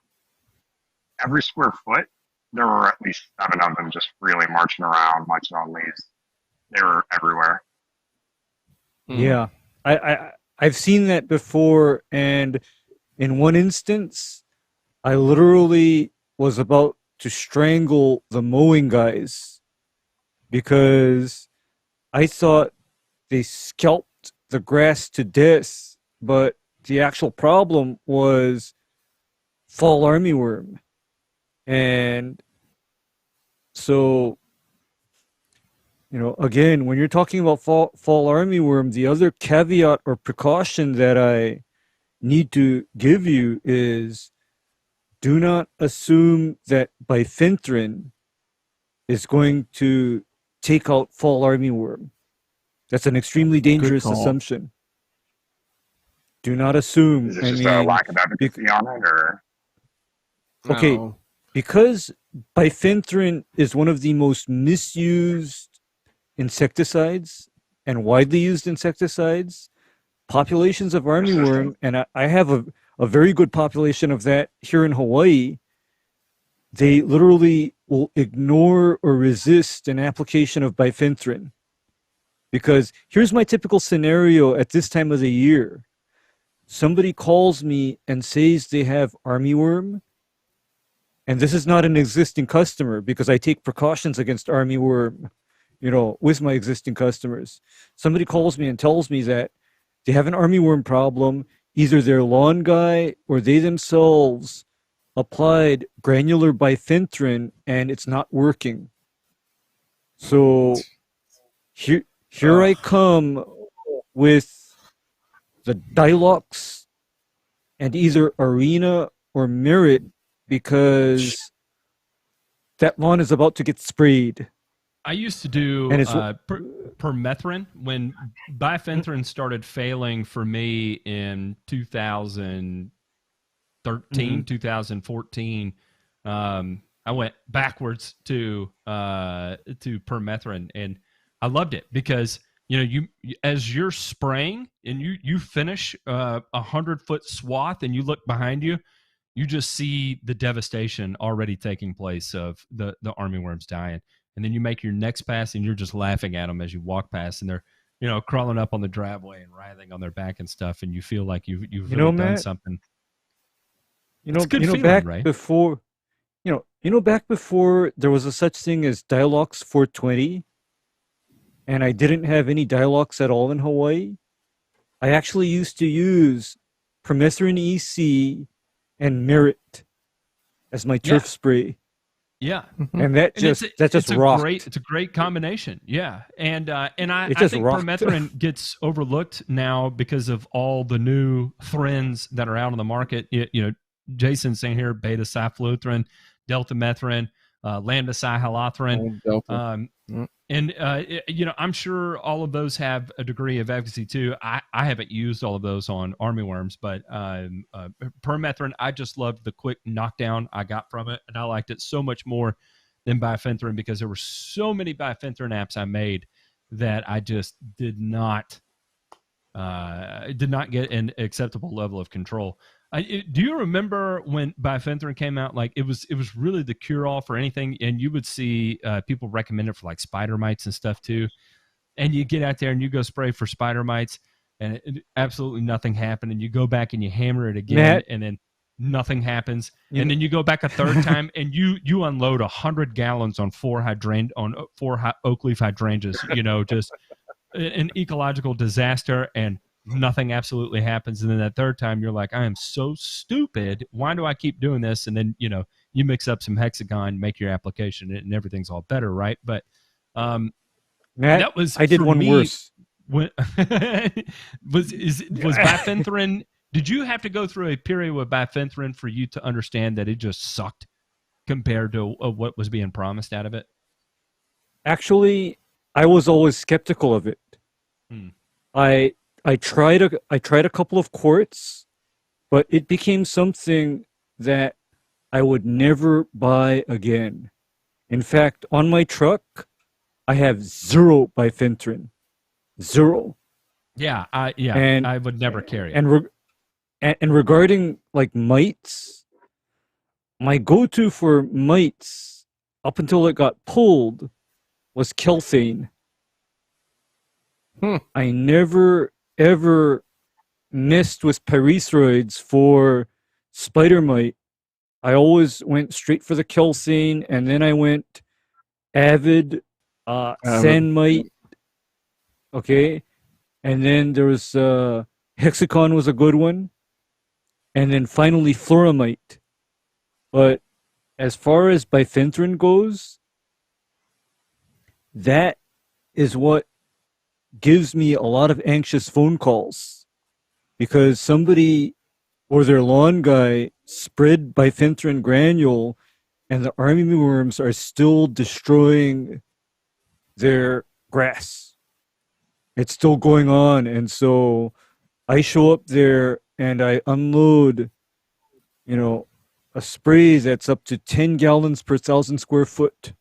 every square foot, there were at least 7 of them just freely marching around, munching on leaves. They were everywhere. yeah. I've seen that before, and in one instance, I literally was about to strangle the mowing guys because I thought they scalped the grass to death, but the actual problem was fall armyworm. And so, again, when you're talking about fall armyworm, the other caveat or precaution that I need to give you is do not assume that bifenthrin is going to take out fall armyworm. That's an extremely dangerous call. assumption. Do not assume. Is it just a lack of efficacy on it, or? Okay, No. because bifenthrin is one of the most misused insecticides and widely used insecticides, populations of armyworm, and I have a very good population of that here in Hawaii, they literally will ignore or resist an application of bifenthrin. Because here's my typical scenario at this time of the year. Somebody calls me and says they have armyworm, and this is not an existing customer because I take precautions against armyworm, with my existing customers. Somebody calls me and tells me that they have an armyworm problem. Either their lawn guy or they themselves applied granular bifenthrin and it's not working. So here I come with the Dilox and either Arena or Merit because that lawn is about to get sprayed. I used to do And it's- permethrin when bifenthrin started failing for me in 2013, 2014. I went backwards to permethrin, and I loved it because you as you're spraying and you finish a 100-foot swath and you look behind you, you just see the devastation already taking place of the armyworms dying. And then you make your next pass and you're just laughing at them as you walk past, and they're, crawling up on the driveway and writhing on their back and stuff. And you feel like you've really done Matt, something. It's a good feeling, back right? before, back before there was a such thing as Dilox 420, and I didn't have any Dilox at all in Hawaii. I actually used to use permethrin EC and Merit as my turf spray. Yeah, and that just rocked. It's a great combination. Yeah, and I think rocked. permethrin gets overlooked now because of all the new thrins that are out on the market. Jason's saying here beta-cyfluthrin, deltamethrin, lambda-cyhalothrin. And I'm sure all of those have a degree of efficacy too. I haven't used all of those on armyworms, but permethrin, I just loved the quick knockdown I got from it, and I liked it so much more than bifenthrin because there were so many bifenthrin apps I made that I just did not get an acceptable level of control. Do you remember when bifenthrin came out? Like it was really the cure-all for anything, and you would see people recommend it for like spider mites and stuff too. And you get out there and you go spray for spider mites, and absolutely nothing happened. And you go back and you hammer it again, Matt, and then nothing happens. And then you go back a third time, and you unload 100 gallons on four oak leaf hydrangeas. Just an ecological disaster, and nothing absolutely happens. And then that third time you're like, I am so stupid, why do I keep doing this? And then you mix up some hexagon, make your application, and everything's all better, right? But Matt, that was, I did one worse. Was bifenthrin Did you have to go through a period with bifenthrin for you to understand that it just sucked compared to what was being promised out of it? Actually, I was always skeptical of it. Hmm. I tried a couple of quarts, but it became something that I would never buy again. In fact, on my truck, I have 0 bifenthrin. 0. Yeah, And I would never carry it. and regarding like mites, my go-to for mites up until it got pulled was kelthane. I never ever messed with pyrethroids for spider mite. I always went straight for the kelthane, and then I went avid, sand mite. Okay, and then there was hexacon was a good one, and then finally floramite. But as far as bifenthrin goes, that is what gives me a lot of anxious phone calls because somebody or their lawn guy spread bifenthrin granule and the army worms are still destroying their grass. It's still going on. And so I show up there and I unload, a spray that's up to 10 gallons per 1,000 square foot.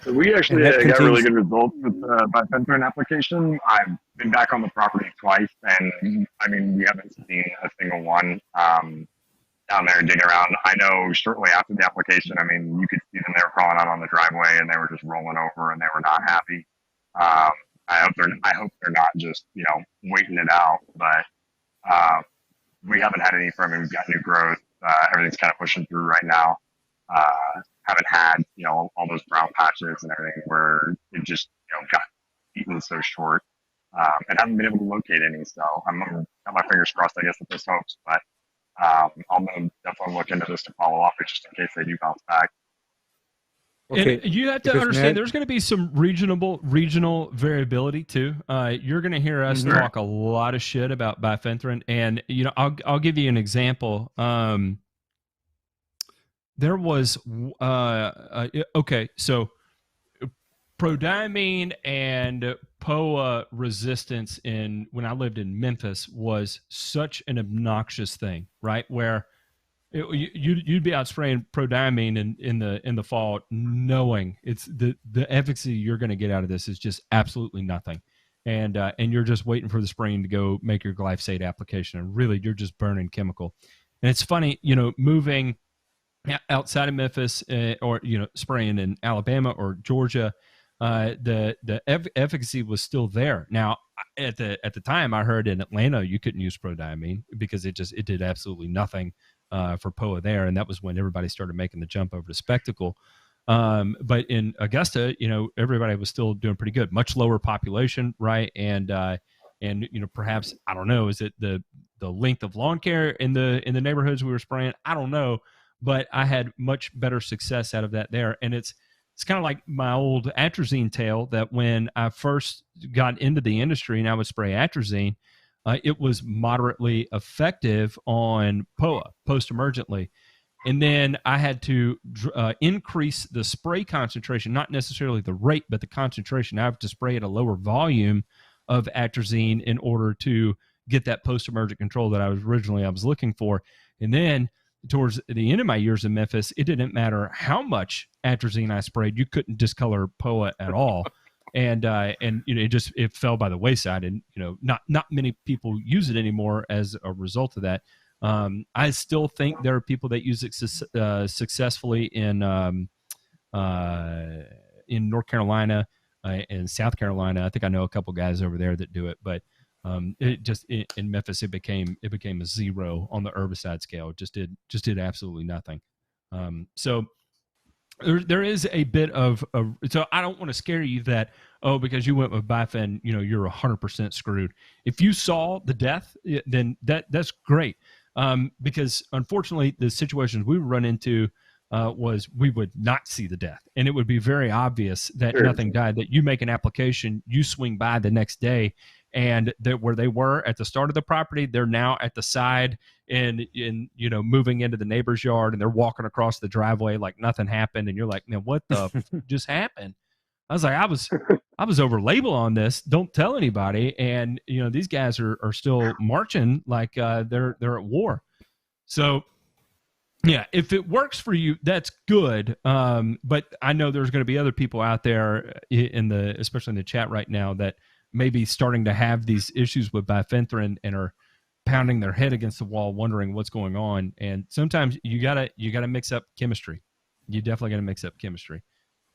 So we actually got really good results with the bifenthrin application. I've been back on the property twice, and I mean, we haven't seen a single one down there digging around. I know shortly after the application, I mean, you could see them, they were crawling out on the driveway, and they were just rolling over, and they were not happy. I hope they're not just, waiting it out, but we haven't had any from it. We've got new growth. Everything's kind of pushing through right now. Haven't had, all those brown patches and everything where it just, got eaten so short. And haven't been able to locate any. So I'm got my fingers crossed, I guess, with this hopes. But I'm going to definitely look into this to follow up just in case they do bounce back. Okay. And you have to understand there's going to be some regional variability too. You're going to hear us talk a lot of shit about bifenthrin, and I'll give you an example. There was so prodiamine and POA resistance when I lived in Memphis was such an obnoxious thing, right? Where you'd be out spraying prodiamine in the fall, knowing it's the efficacy you're going to get out of this is just absolutely nothing, and you're just waiting for the spring to go make your glyphosate application, and really you're just burning chemical. And it's funny, moving outside of Memphis or spraying in Alabama or Georgia, the efficacy was still there. Now at the time I heard in Atlanta you couldn't use prodiamine because it did absolutely nothing for POA there, and that was when everybody started making the jump over to Spectacle. But in Augusta, everybody was still doing pretty good. Much lower population, right? And perhaps, I don't know, is it the length of lawn care in the neighborhoods we were spraying? I don't know. But I had much better success out of that there. And it's kind of like my old atrazine tale that when I first got into the industry and I would spray atrazine, it was moderately effective on POA post-emergently. And then I had to increase the spray concentration, not necessarily the rate, but the concentration. I have to spray at a lower volume of atrazine in order to get that post-emergent control that I was looking for. And then towards the end of my years in Memphis, it didn't matter how much atrazine I sprayed, you couldn't discolor POA at all. And it fell by the wayside, and not many people use it anymore as a result of that. I still think there are people that use it successfully in North Carolina and South Carolina. I think I know a couple guys over there that do it, but in Memphis it became a 0 on the herbicide scale. It just did absolutely nothing. So there is a bit of so I don't want to scare you that because you went with bifen, you're 100% screwed. If you saw the death, then that's great. Because unfortunately the situations we would run into was we would not see the death, and it would be very obvious that nothing died. That you make an application, you swing by the next day, and that where they were at the start of the property, they're now at the side and moving into the neighbor's yard, and they're walking across the driveway like nothing happened. And you're like, man, what the just happened? I was like, I was over label on this. Don't tell anybody. And these guys are still marching like they're at war. So yeah, if it works for you, that's good. But I know there's going to be other people out there especially in the chat right now, that may be starting to have these issues with bifenthrin and are pounding their head against the wall, wondering what's going on. And sometimes you gotta mix up chemistry. You definitely gotta mix up chemistry.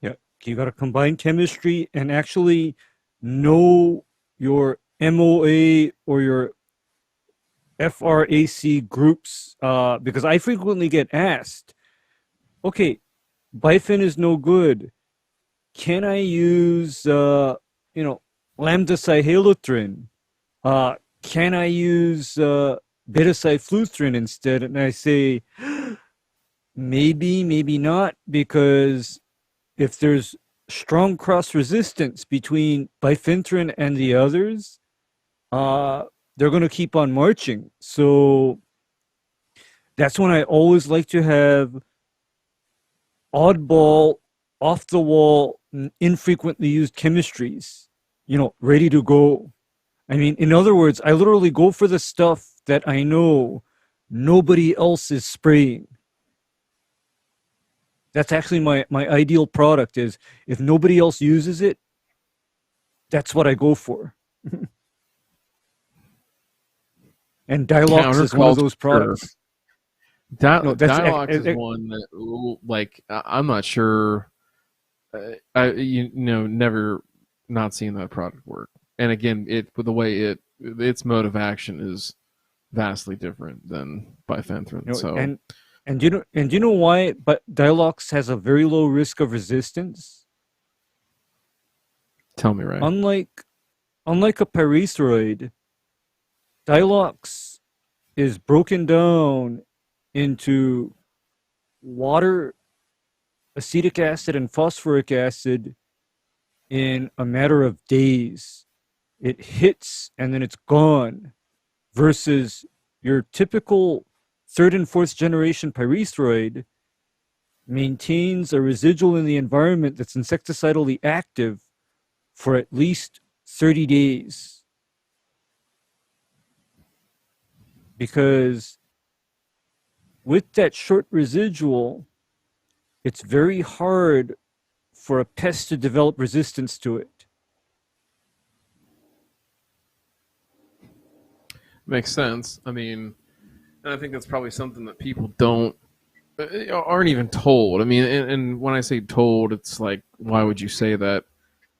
Yeah, you got to combine chemistry and actually know your MOA or your FRAC groups, because I frequently get asked, okay, bifin is no good. Can I use, lambda cyhalothrin? Can I use beta-cyfluthrin instead? And I say, maybe, maybe not, because if there's strong cross-resistance between bifenthrin and the others, they're going to keep on marching. So that's when I always like to have oddball, off-the-wall, infrequently used chemistries, ready to go. I mean, in other words, I literally go for the stuff that I know nobody else is spraying. That's actually my ideal product. Is if nobody else uses it, that's what I go for. And Dialox is one of those products. Dialox is one that, like, I'm not sure. Never not seen that product work. And again, the way its mode of action is vastly different than bifenthrin. And you know why? But Dialox has a very low risk of resistance. Tell me, right? Unlike a pyrethroid, Dialox is broken down into water, acetic acid, and phosphoric acid in a matter of days. It hits and then it's gone, versus your typical third and fourth generation pyrethroid maintains a residual in the environment that's insecticidally active for at least 30 days. Because with that short residual, it's very hard for a pest to develop resistance to it. Makes sense. I mean, and I think that's probably something that people aren't even told. I mean, and when I say told, it's like, why would you say that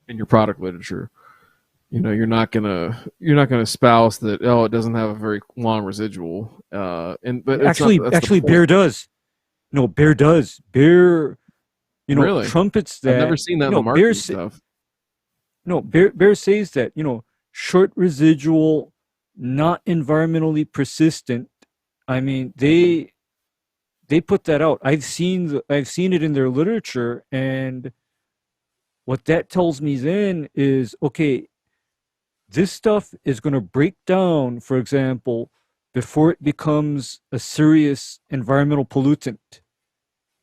in your product literature? You're not gonna espouse that. Oh, it doesn't have a very long residual. But actually, Bear does. No, Bear does. Bear, really? Trumpets that. I've never seen that in the marketing stuff. No, Bear says that, short residual, not environmentally persistent. I mean, they put that out. I've seen it in their literature, and what that tells me then is, okay, this stuff is going to break down, for example, before it becomes a serious environmental pollutant.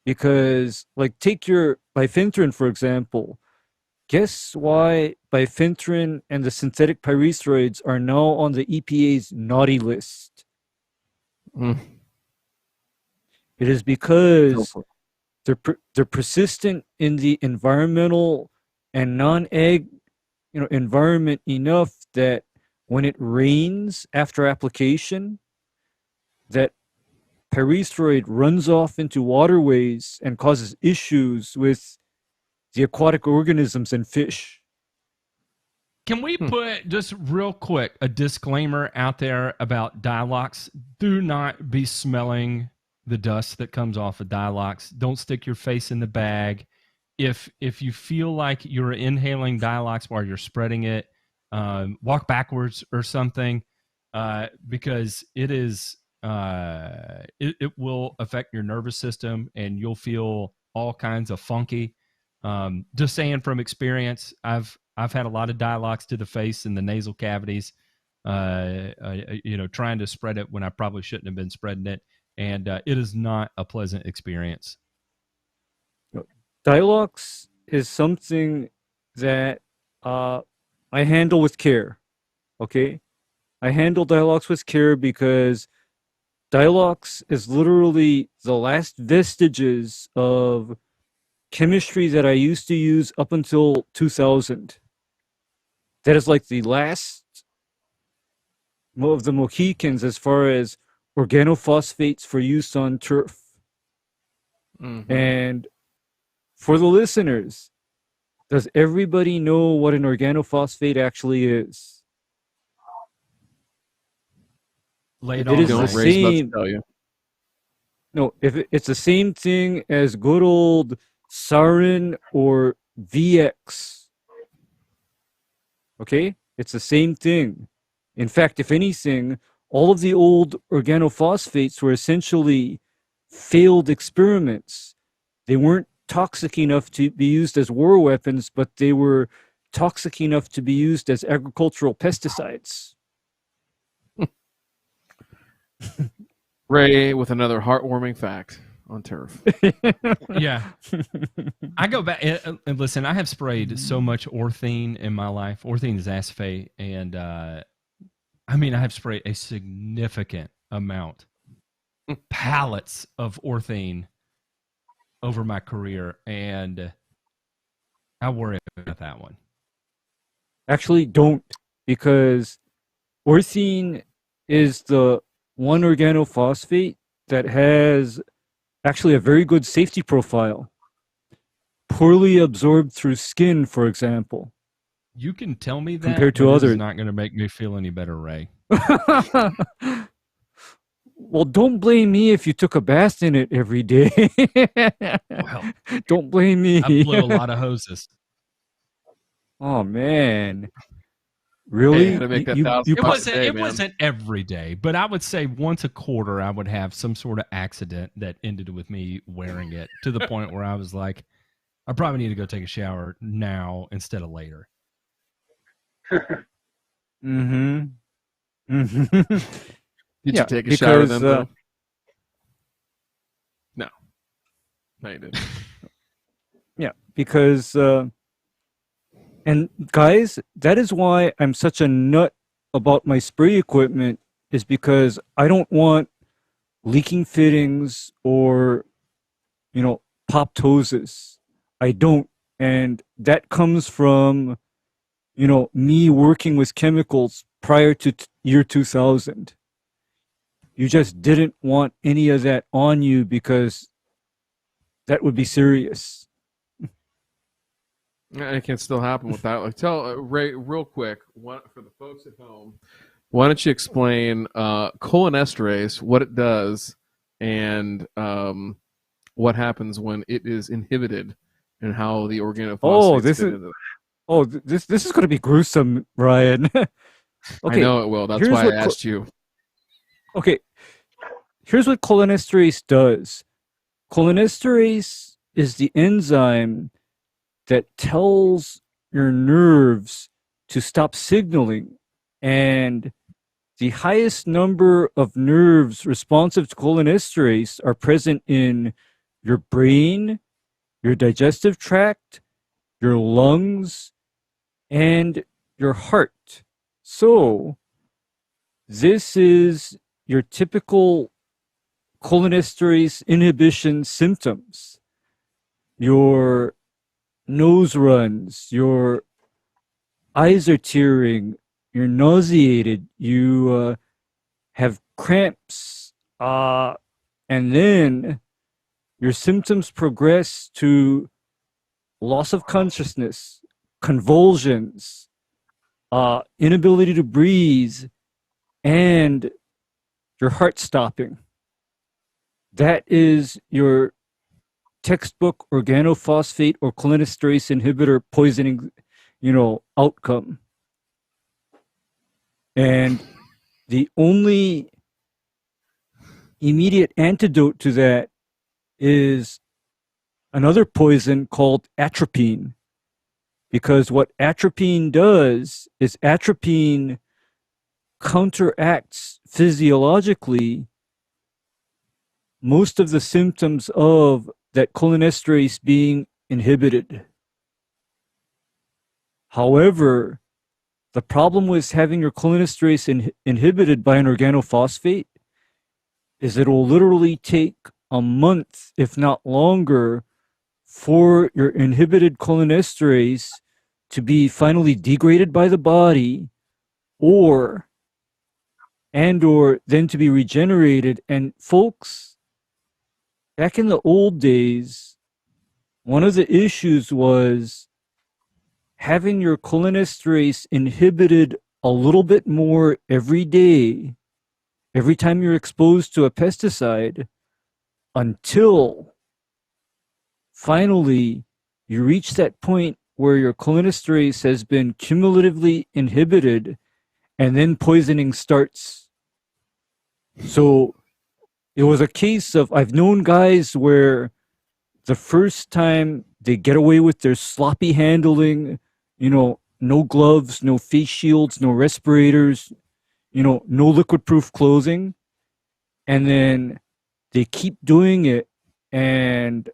Because, like, take your bifenthrin, for example. Guess why bifenthrin and the synthetic pyrethroids are now on the EPA's naughty list? It is because they're persistent in the environmental and non-ag environment enough that when it rains after application, that pyrethroid runs off into waterways and causes issues with the aquatic organisms and fish. Can we put just real quick a disclaimer out there about Dialox? Do not be smelling the dust that comes off of Dialox. Don't stick your face in the bag. If you feel like you're inhaling Dialox while you're spreading it, walk backwards or something, because it is it will affect your nervous system and you'll feel all kinds of funky. Just saying from experience, I've I've had a lot of dialogues to the face and the nasal cavities, trying to spread it when I probably shouldn't have been spreading it. And it is not a pleasant experience. Dialox is something that I handle with care. Okay? I handle Dialox with care because Dialox is literally the last vestiges of chemistry that I used to use up until 2000. That is like the last of the Mohicans as far as organophosphates for use on turf. Mm-hmm. And for the listeners, does everybody know what an organophosphate actually is? Lay it It on is me. the Ray's about to same. tell you. No, it's the same thing as good old Sarin or VX. Okay? It's the same thing. In fact, if anything, all of the old organophosphates were essentially failed experiments. They weren't toxic enough to be used as war weapons, but they were toxic enough to be used as agricultural pesticides. Ray with another heartwarming fact on turf. Yeah. I go back and listen, I have sprayed so much orthene in my life. Orthene is acephate. And I have sprayed a significant amount, pallets of orthene over my career. And I worry about that one. Actually, don't, because orthene is the one organophosphate that has actually a very good safety profile. Poorly absorbed through skin, for example. You can tell me that, Compared to but it others. is not going to make me feel any better, Ray. Well, don't blame me if you took a bath in it every day. Well, Don't blame me. I blew a lot of hoses. Oh, man. Really? Hey, to make that You- 1,000 you It bucks wasn't. a day, It man. wasn't every day, but I would say once a quarter, I would have some sort of accident that ended with me wearing it to the point where I was like, I probably need to go take a shower now instead of later. Mm-hmm. Mm-hmm. Did Yeah, you take a shower because, then, though? No. No, you didn't. Yeah, because, and guys, that is why I'm such a nut about my spray equipment, is because I don't want leaking fittings or, popped hoses. I don't. And that comes from, me working with chemicals prior to year 2000. You just didn't want any of that on you because that would be serious. It can still happen with that. Like, tell Ray real quick, for the folks at home, why don't you explain cholinesterase, what it does, and what happens when it is inhibited, and how the organophosphates fit into that. This is going to be gruesome, Ryan. Okay, I know it will. That's here's why I what asked you. Okay, here's what cholinesterase does. Cholinesterase is the enzyme that tells your nerves to stop signaling, and the highest number of nerves responsive to cholinesterase are present in your brain, your digestive tract, your lungs, and your heart. So, this is your typical cholinesterase inhibition symptoms. Your nose runs, your eyes are tearing, you're nauseated, you have cramps, and then your symptoms progress to loss of consciousness, convulsions, inability to breathe, and your heart stopping. That is your textbook organophosphate or cholinesterase inhibitor poisoning, outcome. And the only immediate antidote to that is another poison called atropine. because what atropine does is atropine counteracts physiologically most of the symptoms of that cholinesterase being inhibited. However, the problem with having your cholinesterase inhibited by an organophosphate is it will literally take a month, if not longer, for your inhibited cholinesterase to be finally degraded by the body or then to be regenerated. And folks, back in the old days, one of the issues was having your cholinesterase inhibited a little bit more every day, every time you're exposed to a pesticide, until finally you reach that point where your cholinesterase has been cumulatively inhibited and then poisoning starts. So it was a case of, I've known guys where the first time they get away with their sloppy handling, no gloves, no face shields, no respirators, no liquid proof clothing. And then they keep doing it. And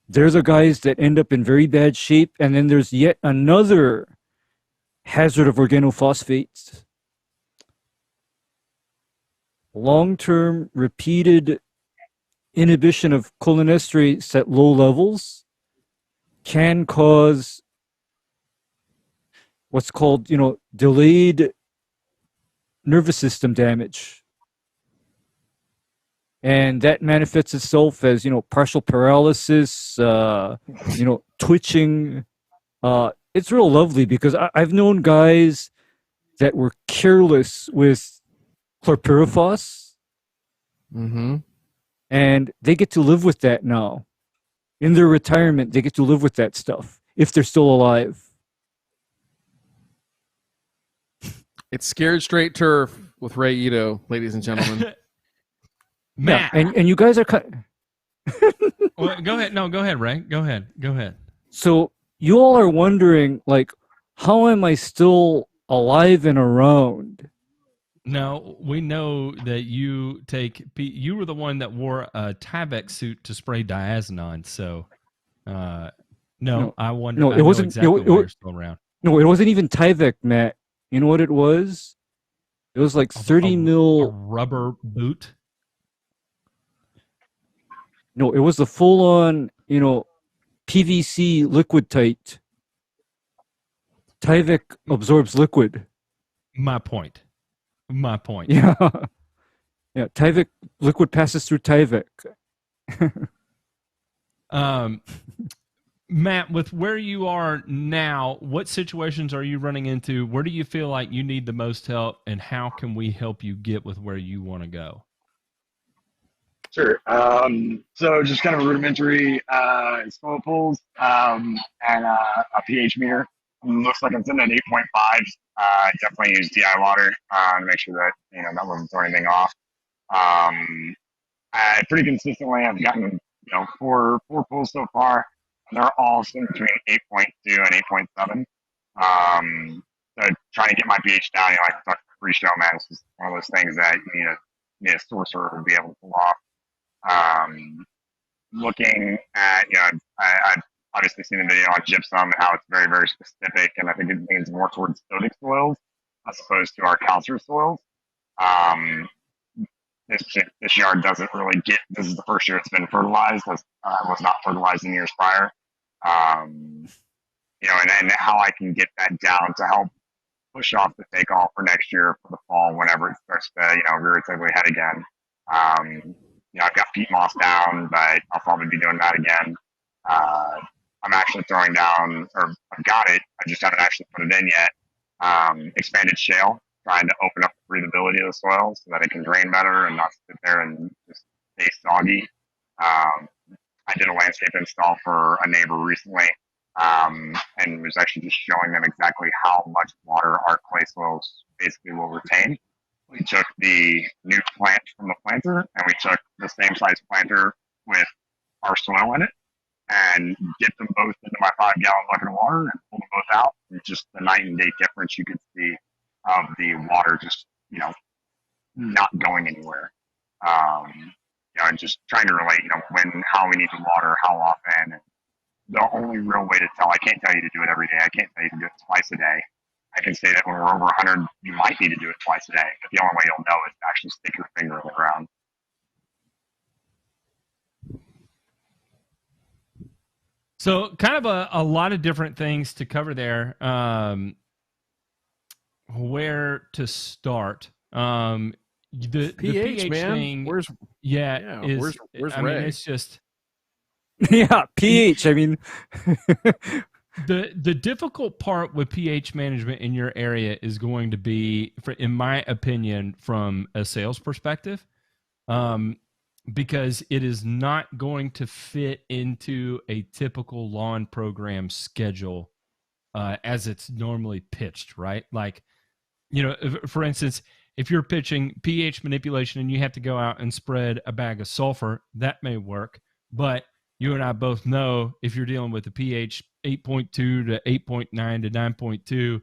there's the guys that end up in very bad shape. And then there's yet another hazard of organophosphates. Long-term repeated inhibition of cholinesterase at low levels can cause what's called, delayed nervous system damage. And that manifests itself as, partial paralysis, twitching. It's real lovely because I've known guys that were careless with chlorpyrifos. Mm-hmm. And they get to live with that now. In their retirement, they get to live with that stuff if they're still alive. It's scared straight turf with Ray Ito, ladies and gentlemen. Matt. Yeah, and you guys are Well, go ahead. No, go ahead, Ray. Go ahead. So you all are wondering, like, how am I still alive and around? No, we know that you were the one that wore a Tyvek suit to spray diazinon. So, no, I wonder. No, it I know wasn't. exactly why you're still around. No, it wasn't even Tyvek, Matt. You know what it was? It was like 30 a mil rubber boot. No, it was the full-on, PVC liquid tight. Tyvek absorbs liquid. My point. Yeah. Yeah, Tyvek liquid passes through Tyvek. Matt, with where you are now, what situations are you running into? Where do you feel like you need the most help, and how can we help you get with where you want to go? Sure. So just kind of rudimentary soil pulls and a pH meter. Looks like I'm sitting at 8.5. Definitely use DI water to make sure that that won't throw anything off. Pretty consistently, I've gotten four pulls so far. They're all sitting between 8.2 and 8.7. So trying to get my pH down, like I talked to Preshow, man, it's just one of those things that you need a sorcerer to be able to pull off. Looking at, I've obviously seen the video on gypsum and how it's very, very specific, and I think it leans more towards sodic soils as opposed to our calcareous soils. This yard doesn't really this is the first year it's been fertilized. Was not fertilized in years prior. And how I can get that down to help push off the takeoff for next year for the fall whenever it starts to, rear its ugly head again. I've got peat moss down, but I'll probably be doing that again. I'm actually throwing down, or I've got it, I just haven't actually put it in yet, expanded shale, trying to open up the breathability of the soil so that it can drain better and not sit there and just stay soggy. I did a landscape install for a neighbor recently, and was actually just showing them exactly how much water our clay soils basically will retain. We took the new plant from the planter, and we took the same size planter with our soil in it, and get them both into my 5-gallon bucket of water and pull them both out. And just the night and day difference you could see of the water just, not going anywhere. And just trying to relate, how we need to water, how often. And the only real way to tell, I can't tell you to do it every day. I can't tell you to do it twice a day. I can say that when we're over 100, you might need to do it twice a day. But the only way you'll know is to actually stick your finger in the ground. So kind of a lot of different things to cover there. Where to start? The pH man. thing, Where's is, where's I Ray? mean, it's just Yeah, pH. I mean, the difficult part with pH management in your area is going to be, in my opinion, from a sales perspective, because it is not going to fit into a typical lawn program schedule as it's normally pitched, right? Like, for instance, if you're pitching pH manipulation and you have to go out and spread a bag of sulfur, that may work. But you and I both know if you're dealing with a pH 8.2 to 8.9 to 9.2,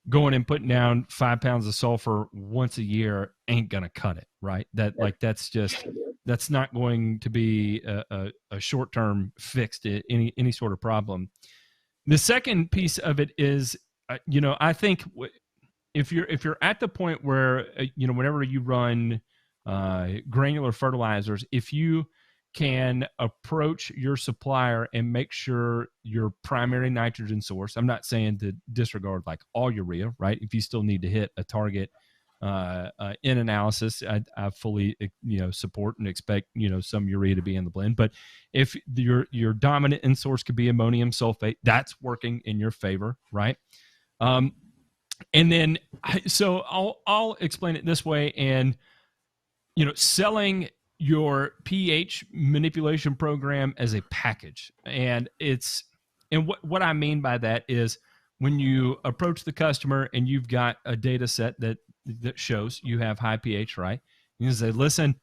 going and putting down 5 pounds of sulfur once a year ain't going to cut it, right? That's not going to be a short-term fix to any sort of problem. The second piece of it is, I think if you're at the point where whenever you run granular fertilizers, if you can approach your supplier and make sure your primary nitrogen source, I'm not saying to disregard like all urea, right? If you still need to hit a target in analysis, I fully support and expect some urea to be in the blend. But if your dominant in source could be ammonium sulfate, that's working in your favor, right? And then, so I'll explain it this way. And, selling your pH manipulation program as a package. And what I mean by that is when you approach the customer and you've got a data set that shows you have high pH, right? You can say, listen,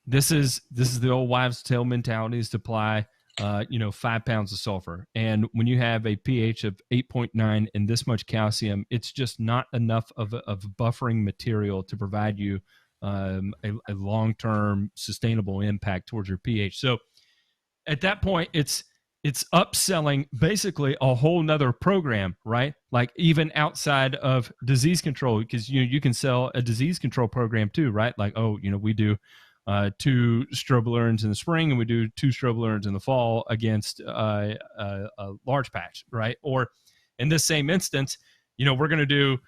this is the old wives' tale mentality, is to apply 5 pounds of sulfur. And when you have a pH of 8.9 and this much calcium, it's just not enough of buffering material to provide you a long-term sustainable impact towards your pH. So at that point, it's upselling basically a whole nother program, right? Like even outside of disease control, because you can sell a disease control program too, right? Like, we do 2 strobilurins in the spring and we do 2 strobilurins in the fall against a large patch, right? Or in this same instance, we're going to do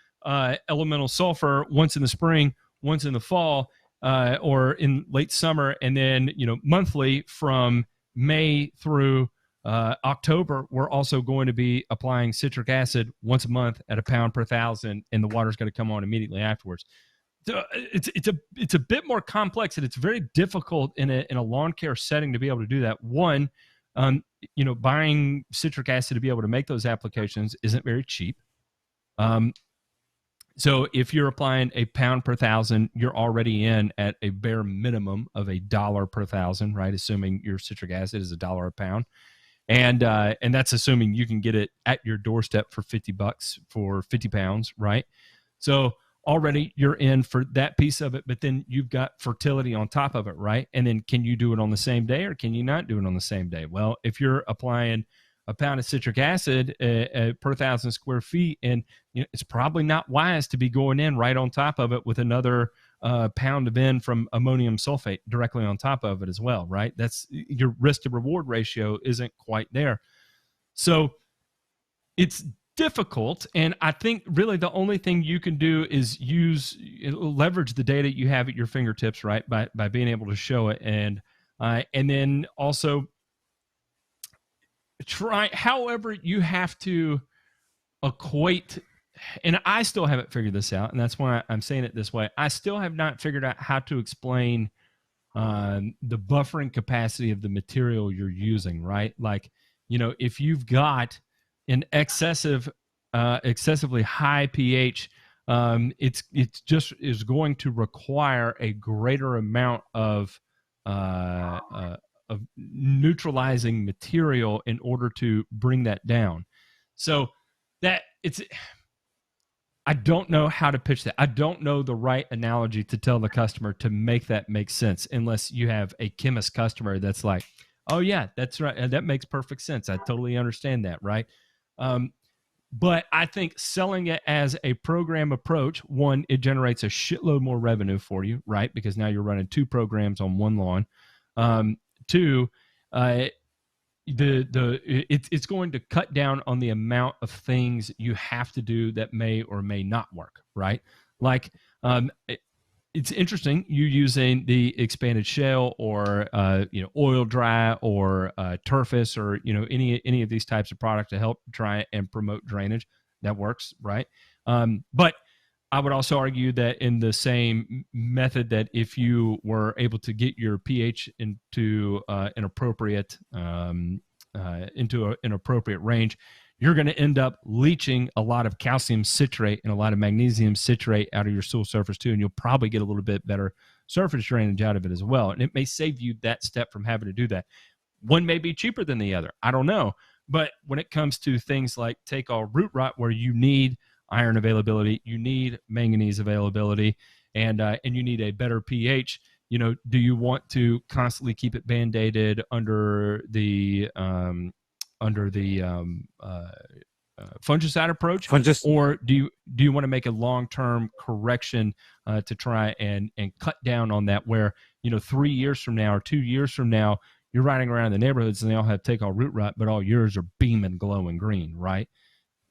elemental sulfur once in the spring, once in the fall, or in late summer, and then monthly from May through October. We're also going to be applying citric acid once a month at 1 pound per 1,000, and the water's going to come on immediately afterwards. So it's a bit more complex, and it's very difficult in a lawn care setting to be able to do that. One, buying citric acid to be able to make those applications isn't very cheap. So if you're applying 1 pound per 1,000, you're already in at a bare minimum of $1 per 1,000, right? Assuming your citric acid is $1 a pound. And that's assuming you can get it at your doorstep for $50 for 50 pounds, right? So already you're in for that piece of it, but then you've got fertility on top of it, right? And then can you do it on the same day or can you not do it on the same day? Well, if you're applying 1 pound of citric acid per 1,000 square feet, and it's probably not wise to be going in right on top of it with another pound of N from ammonium sulfate directly on top of it as well, right? That's your risk to reward ratio isn't quite there. So it's difficult, and I think really the only thing you can do is leverage the data you have at your fingertips, right? By being able to show it, and then also try. However, you have to equate, and I still haven't figured this out, and that's why I'm saying it this way. I still have not figured out how to explain the buffering capacity of the material you're using, right? Like, if you've got an excessively high pH, it's just is going to require a greater amount of neutralizing material in order to bring that down. So that I don't know how to pitch that. I don't know the right analogy to tell the customer to make that make sense, unless you have a chemist customer that's like, oh yeah, that's right, and that makes perfect sense. I totally understand that, right? But I think selling it as a program approach, one, it generates a shitload more revenue for you, right? Because now you're running 2 programs on one lawn. Two, it's going to cut down on the amount of things you have to do that may or may not work, right? Like, it's interesting you using the expanded shell or oil dry or turfus or any of these types of products to help try and promote drainage. That works, right? But I would also argue that in the same method, that if you were able to get your pH into an appropriate range, you're going to end up leaching a lot of calcium citrate and a lot of magnesium citrate out of your soil surface too, and you'll probably get a little bit better surface drainage out of it as well. And it may save you that step from having to do that. One may be cheaper than the other. I don't know. But when it comes to things like take all root rot, where you need iron availability, you need manganese availability, and you need a better pH, do you want to constantly keep it band-aided under the fungicide approach, or do you want to make a long-term correction to try and cut down on that, where 3 years from now or 2 years from now you're riding around the neighborhoods and they all have take all root rot, but all yours are beaming glowing green, right?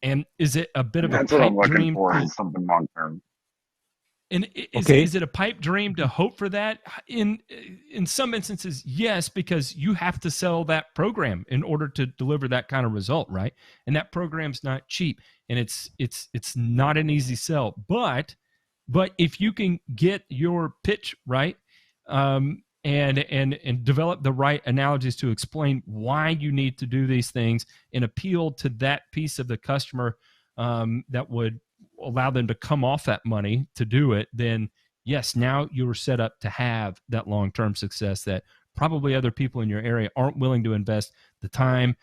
And is it a bit of That's a what pipe I'm looking dream? for, is something long term. And is it a pipe dream to hope for that? In some instances, yes, because you have to sell that program in order to deliver that kind of result, right? And that program's not cheap, and it's not an easy sell. But if you can get your pitch right, and develop the right analogies to explain why you need to do these things and appeal to that piece of the customer that would allow them to come off that money to do it, then yes, now you're set up to have that long-term success that probably other people in your area aren't willing to invest the time,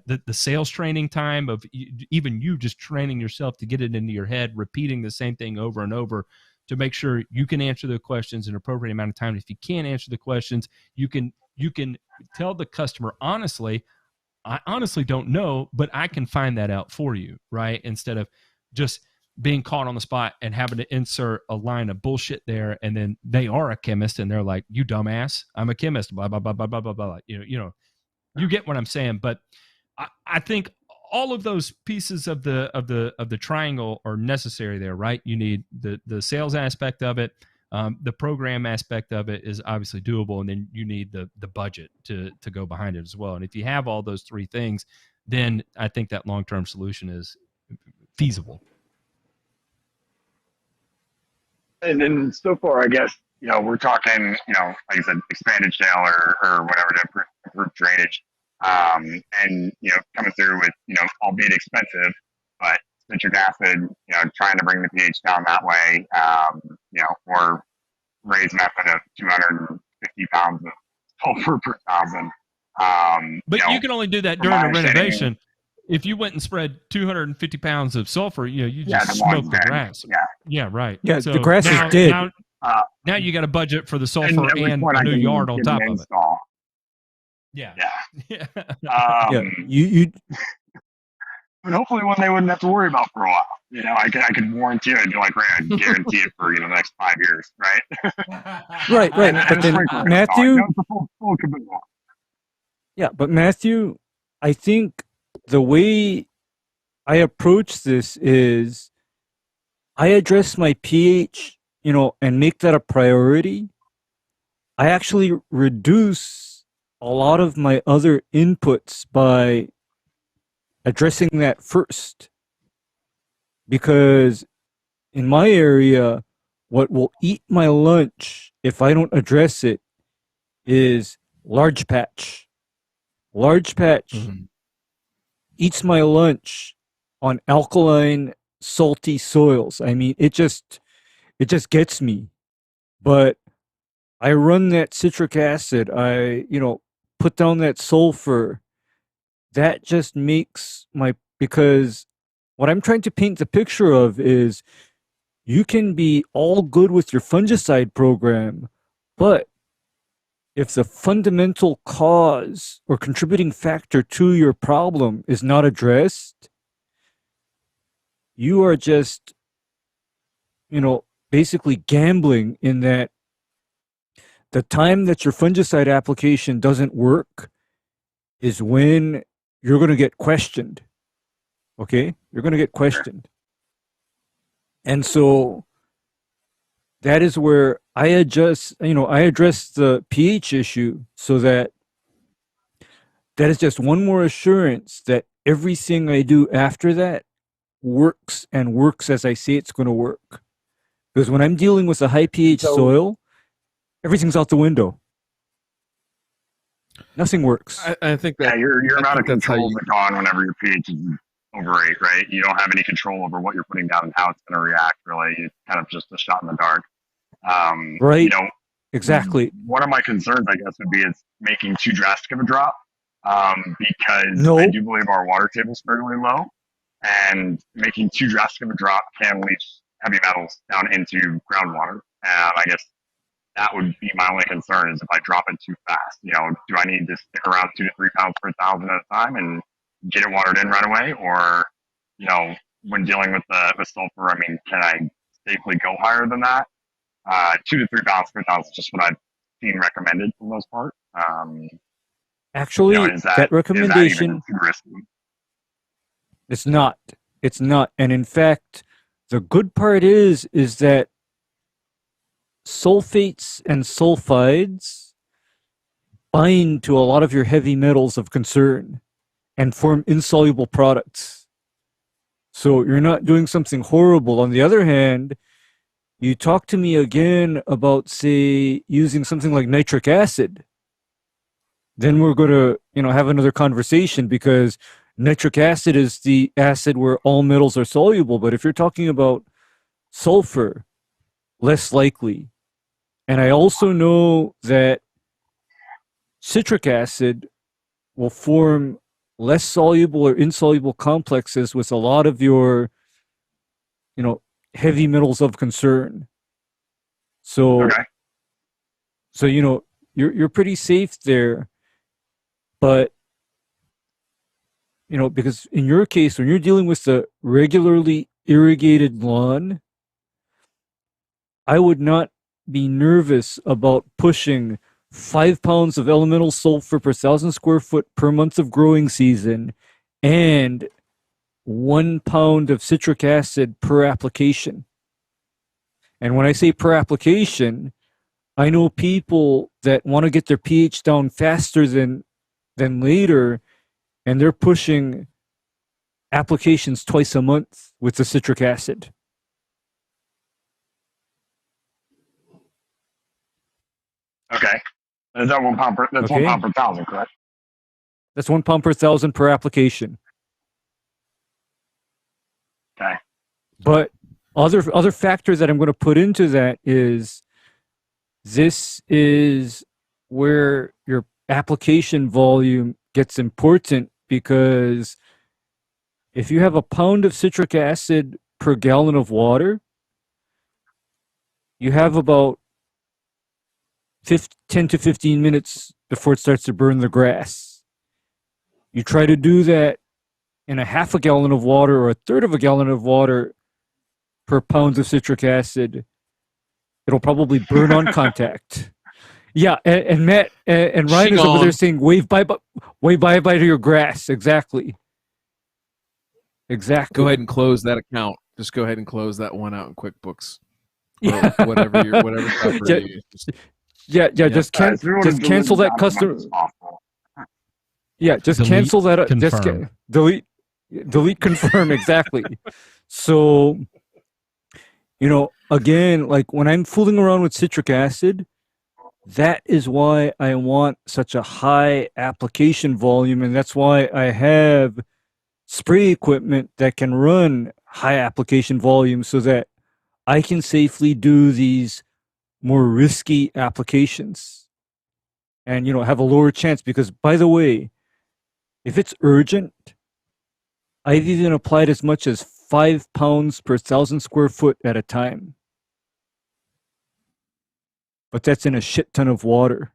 the sales training time of even you just training yourself to get it into your head, repeating the same thing over and over to make sure you can answer the questions in an appropriate amount of time. If you can't answer the questions, you can tell the customer honestly, I honestly don't know, but I can find that out for you, right? Instead of just being caught on the spot and having to insert a line of bullshit there, and then they are a chemist and they're like, "You dumbass, I'm a chemist." Blah blah blah blah blah blah blah. You get what I'm saying. But I think all of those pieces of the triangle are necessary there, right? You need the sales aspect of it, the program aspect of it is obviously doable, and then you need the budget to go behind it as well. And if you have all those 3 things, then I think that long-term solution is feasible. And then so far, I guess, we're talking, like I said, expanded shale or whatever to improve drainage. And, coming through with, albeit expensive, but citric acid, trying to bring the pH down that way, or raise method of 250 pounds of sulfur per thousand. But you can only do that during a renovation. If you went and spread 250 pounds of sulfur, you just smoked the grass. Yeah, right. Yeah, so the grass is dead. Now you got a budget for the sulfur and a new yard on top of it. Yeah. Yeah. Yeah, you But hopefully one they wouldn't have to worry about for a while. I could warranty it. I'd be like, right, I can guarantee it for the next 5 years, right? right. But then Matthew, full commitment. yeah, but Matthew, I think the way I approach this is I address my pH, and make that a priority. I actually reduce a lot of my other inputs by addressing that first. Because in my area, what will eat my lunch if I don't address it is large patch. Large patch eats my lunch on alkaline, salty soils. I mean, it just gets me. But I run that citric acid. I, put down that sulfur, that just makes because what I'm trying to paint the picture of is you can be all good with your fungicide program, but if the fundamental cause or contributing factor to your problem is not addressed, you are just, basically gambling in that the time that your fungicide application doesn't work is when you're going to get questioned. Okay? You're going to get questioned. And so that is where I address the pH issue so that is just one more assurance that everything I do after that works and works as I say it's going to work. Because when I'm dealing with a high pH soil, everything's out the window. Nothing works. I think that your amount of that's how control you- is gone whenever your pH is over 8, right? You don't have any control over what you're putting down and how it's going to react, really. It's kind of just a shot in the dark. Right. Exactly. One of my concerns, I guess, would be is making too drastic of a drop, because No. I do believe our water table is fairly low, and making too drastic of a drop can leach heavy metals down into groundwater. I guess that would be my only concern is if I drop it too fast. Do I need to stick around 2 to 3 pounds per thousand at a time and get it watered in right away, or when dealing with the sulfur, I mean, can I safely go higher than that? 2 to 3 pounds per thousand is just what I've seen recommended for the most part. Actually, Is that recommendation, even too risky? it's not. It's not. And in fact, the good part is that sulfates and sulfides bind to a lot of your heavy metals of concern and form insoluble products. So you're not doing something horrible. On the other hand, you talk to me again about, say, using something like nitric acid, then we're going to, have another conversation, because nitric acid is the acid where all metals are soluble. But if you're talking about sulfur, less likely. And I also know that citric acid will form less soluble or insoluble complexes with a lot of your, heavy metals of concern. So, Okay. so you're pretty safe there. But, because in your case, when you're dealing with the regularly irrigated lawn, I would not be nervous about pushing 5 pounds of elemental sulfur per 1,000 square foot per month of growing season and 1 pound of citric acid per application. And when I say per application, I know people that want to get their pH down faster than later, and they're pushing applications twice a month with the citric acid. Okay. Is that 1 pound per? That's Okay. 1 pound per thousand, correct? That's 1 pound per 1,000 per application. Okay. But other factor that I'm going to put into that is this is where your application volume gets important, because if you have a pound of citric acid per gallon of water, you have about 10 to 15 minutes before it starts to burn the grass. You try to do that in a half a gallon of water or a third of a gallon of water per pound of citric acid, it'll probably burn on contact. Yeah, and Matt and Ryan is over there saying wave bye to your grass. Exactly. Go ahead and close that account. Just go ahead and close that one out in QuickBooks. Yeah. Or whatever software you use. Just cancel that customer. Yeah, just Delete, cancel that. Just confirm. delete, confirm. Exactly. So, again, like when I'm fooling around with citric acid, that is why I want such a high application volume, and that's why I have spray equipment that can run high application volume so that I can safely do these more risky applications. and have a lower chance. Because, by the way, if it's urgent, I've even applied as much as 5 pounds per 1,000 square foot at a time. But that's in a shit ton of water,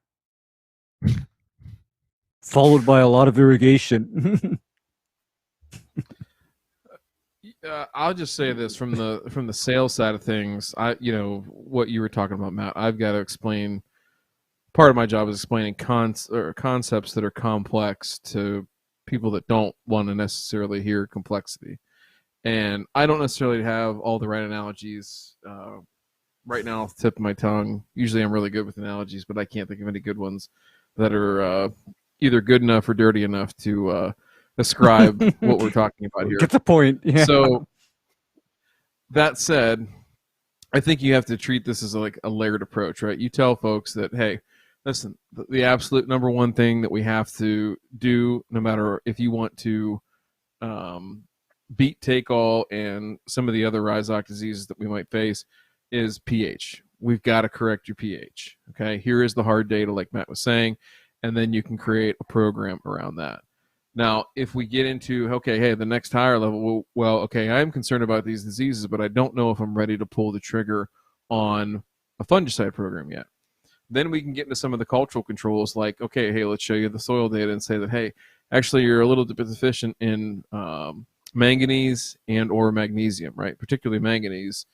followed by a lot of irrigation. I'll just say this from the sales side of things. What you were talking about, Matt. I've got to explain. Part of my job is explaining concepts that are complex to people that don't want to necessarily hear complexity. And I don't necessarily have all the right analogies right now off the tip of my tongue. Usually I'm really good with analogies, but I can't think of any good ones that are either good enough or dirty enough to describe what we're talking about here. Get the point. Yeah. So that said, I think you have to treat this as like a layered approach, right? You tell folks that, hey, listen, the absolute number one thing that we have to do, no matter if you want to beat take all and some of the other rhizotic diseases that we might face, is pH. We've got to correct your pH. Okay, here is the hard data, like Matt was saying, and then you can create a program around that. Now, if we get into, okay, hey, the next higher level, well, okay, I'm concerned about these diseases, but I don't know if I'm ready to pull the trigger on a fungicide program yet. Then we can get into some of the cultural controls, like, okay, hey, let's show you the soil data and say that, hey, actually you're a little bit deficient in manganese and or magnesium, right? Particularly manganese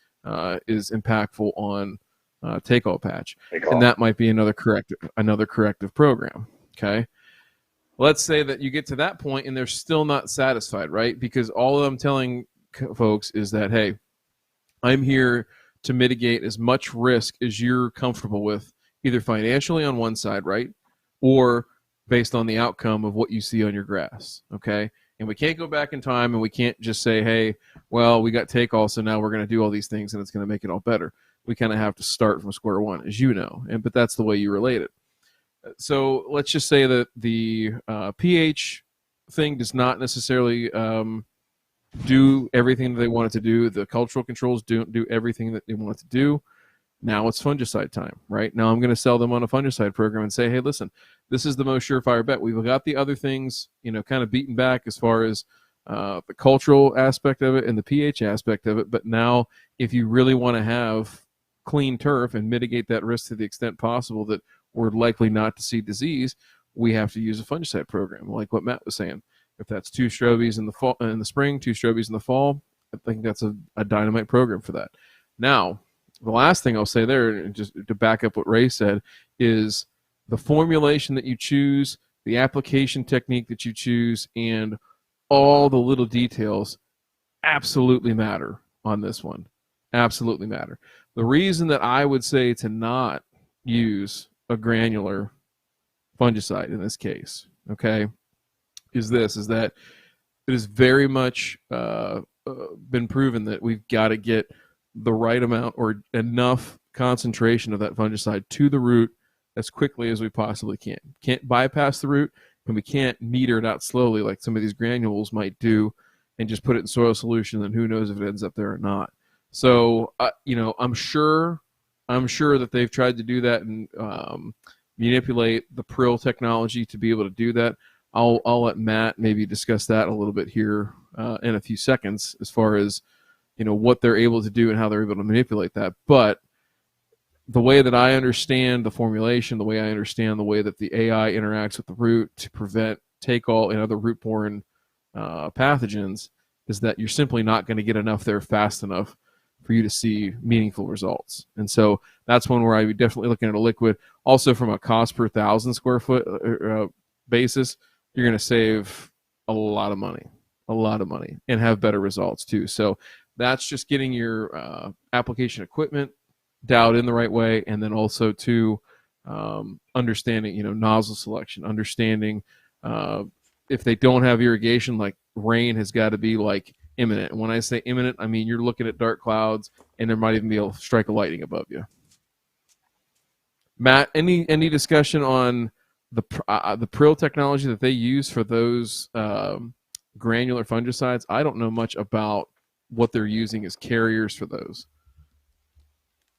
is impactful on take-all patch. And that might be another corrective program, okay? Let's say that you get to that point and they're still not satisfied, right? Because all I'm telling folks is that, hey, I'm here to mitigate as much risk as you're comfortable with, either financially on one side, right? Or based on the outcome of what you see on your grass, okay? And we can't go back in time and we can't just say, hey, well, we got take all, so now we're going to do all these things and it's going to make it all better. We kind of have to start from square one, as you know, but that's the way you relate it. So let's just say that the pH thing does not necessarily do everything that they want it to do. The cultural controls don't do everything that they want it to do. Now it's fungicide time, right? Now I'm going to sell them on a fungicide program and say, hey, listen, this is the most surefire bet. We've got the other things, kind of beaten back as far as the cultural aspect of it and the pH aspect of it. But now if you really want to have clean turf and mitigate that risk to the extent possible that we're likely not to see disease, we have to use a fungicide program, like what Matt was saying. If that's 2 strobies in the fall, in the spring, 2 strobies in the fall, I think that's a dynamite program for that. Now, the last thing I'll say there, and just to back up what Ray said, is the formulation that you choose, the application technique that you choose, and all the little details absolutely matter on this one. Absolutely matter. The reason that I would say to not use a granular fungicide in this case, okay, is that it is very much been proven that we've got to get the right amount or enough concentration of that fungicide to the root as quickly as we possibly can. Can't bypass the root, and we can't meter it out slowly like some of these granules might do and just put it in soil solution, and who knows if it ends up there or not. So, I'm sure that they've tried to do that and manipulate the prill technology to be able to do that. I'll let Matt maybe discuss that a little bit here in a few seconds as far as, what they're able to do and how they're able to manipulate that. But the way that I understand the formulation, the way I understand the way that the AI interacts with the root to prevent take-all and other root-borne pathogens is that you're simply not going to get enough there fast enough for you to see meaningful results. And so that's one where I would definitely looking at a liquid. Also from a cost per 1,000 square foot basis, you're going to save a lot of money and have better results too. So that's just getting your application equipment dialed in the right way. And then also to understanding, nozzle selection, understanding if they don't have irrigation, like rain has got to be like imminent. And when I say imminent, I mean you're looking at dark clouds and there might even be a strike of lightning above you. Matt, any discussion on the prill technology that they use for those granular fungicides? I don't know much about what they're using as carriers for those.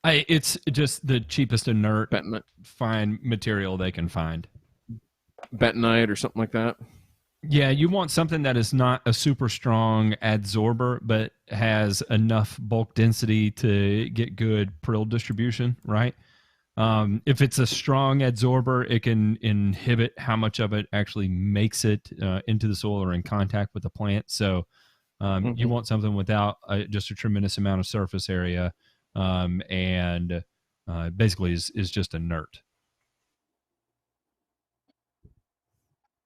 It's just the cheapest inert Bentonite, fine material they can find. bentonite or something like that. Yeah, you want something that is not a super strong adsorber, but has enough bulk density to get good prill distribution, right? If it's a strong adsorber, it can inhibit how much of it actually makes it into the soil or in contact with the plant. So you want something without just a tremendous amount of surface area, and basically is just inert.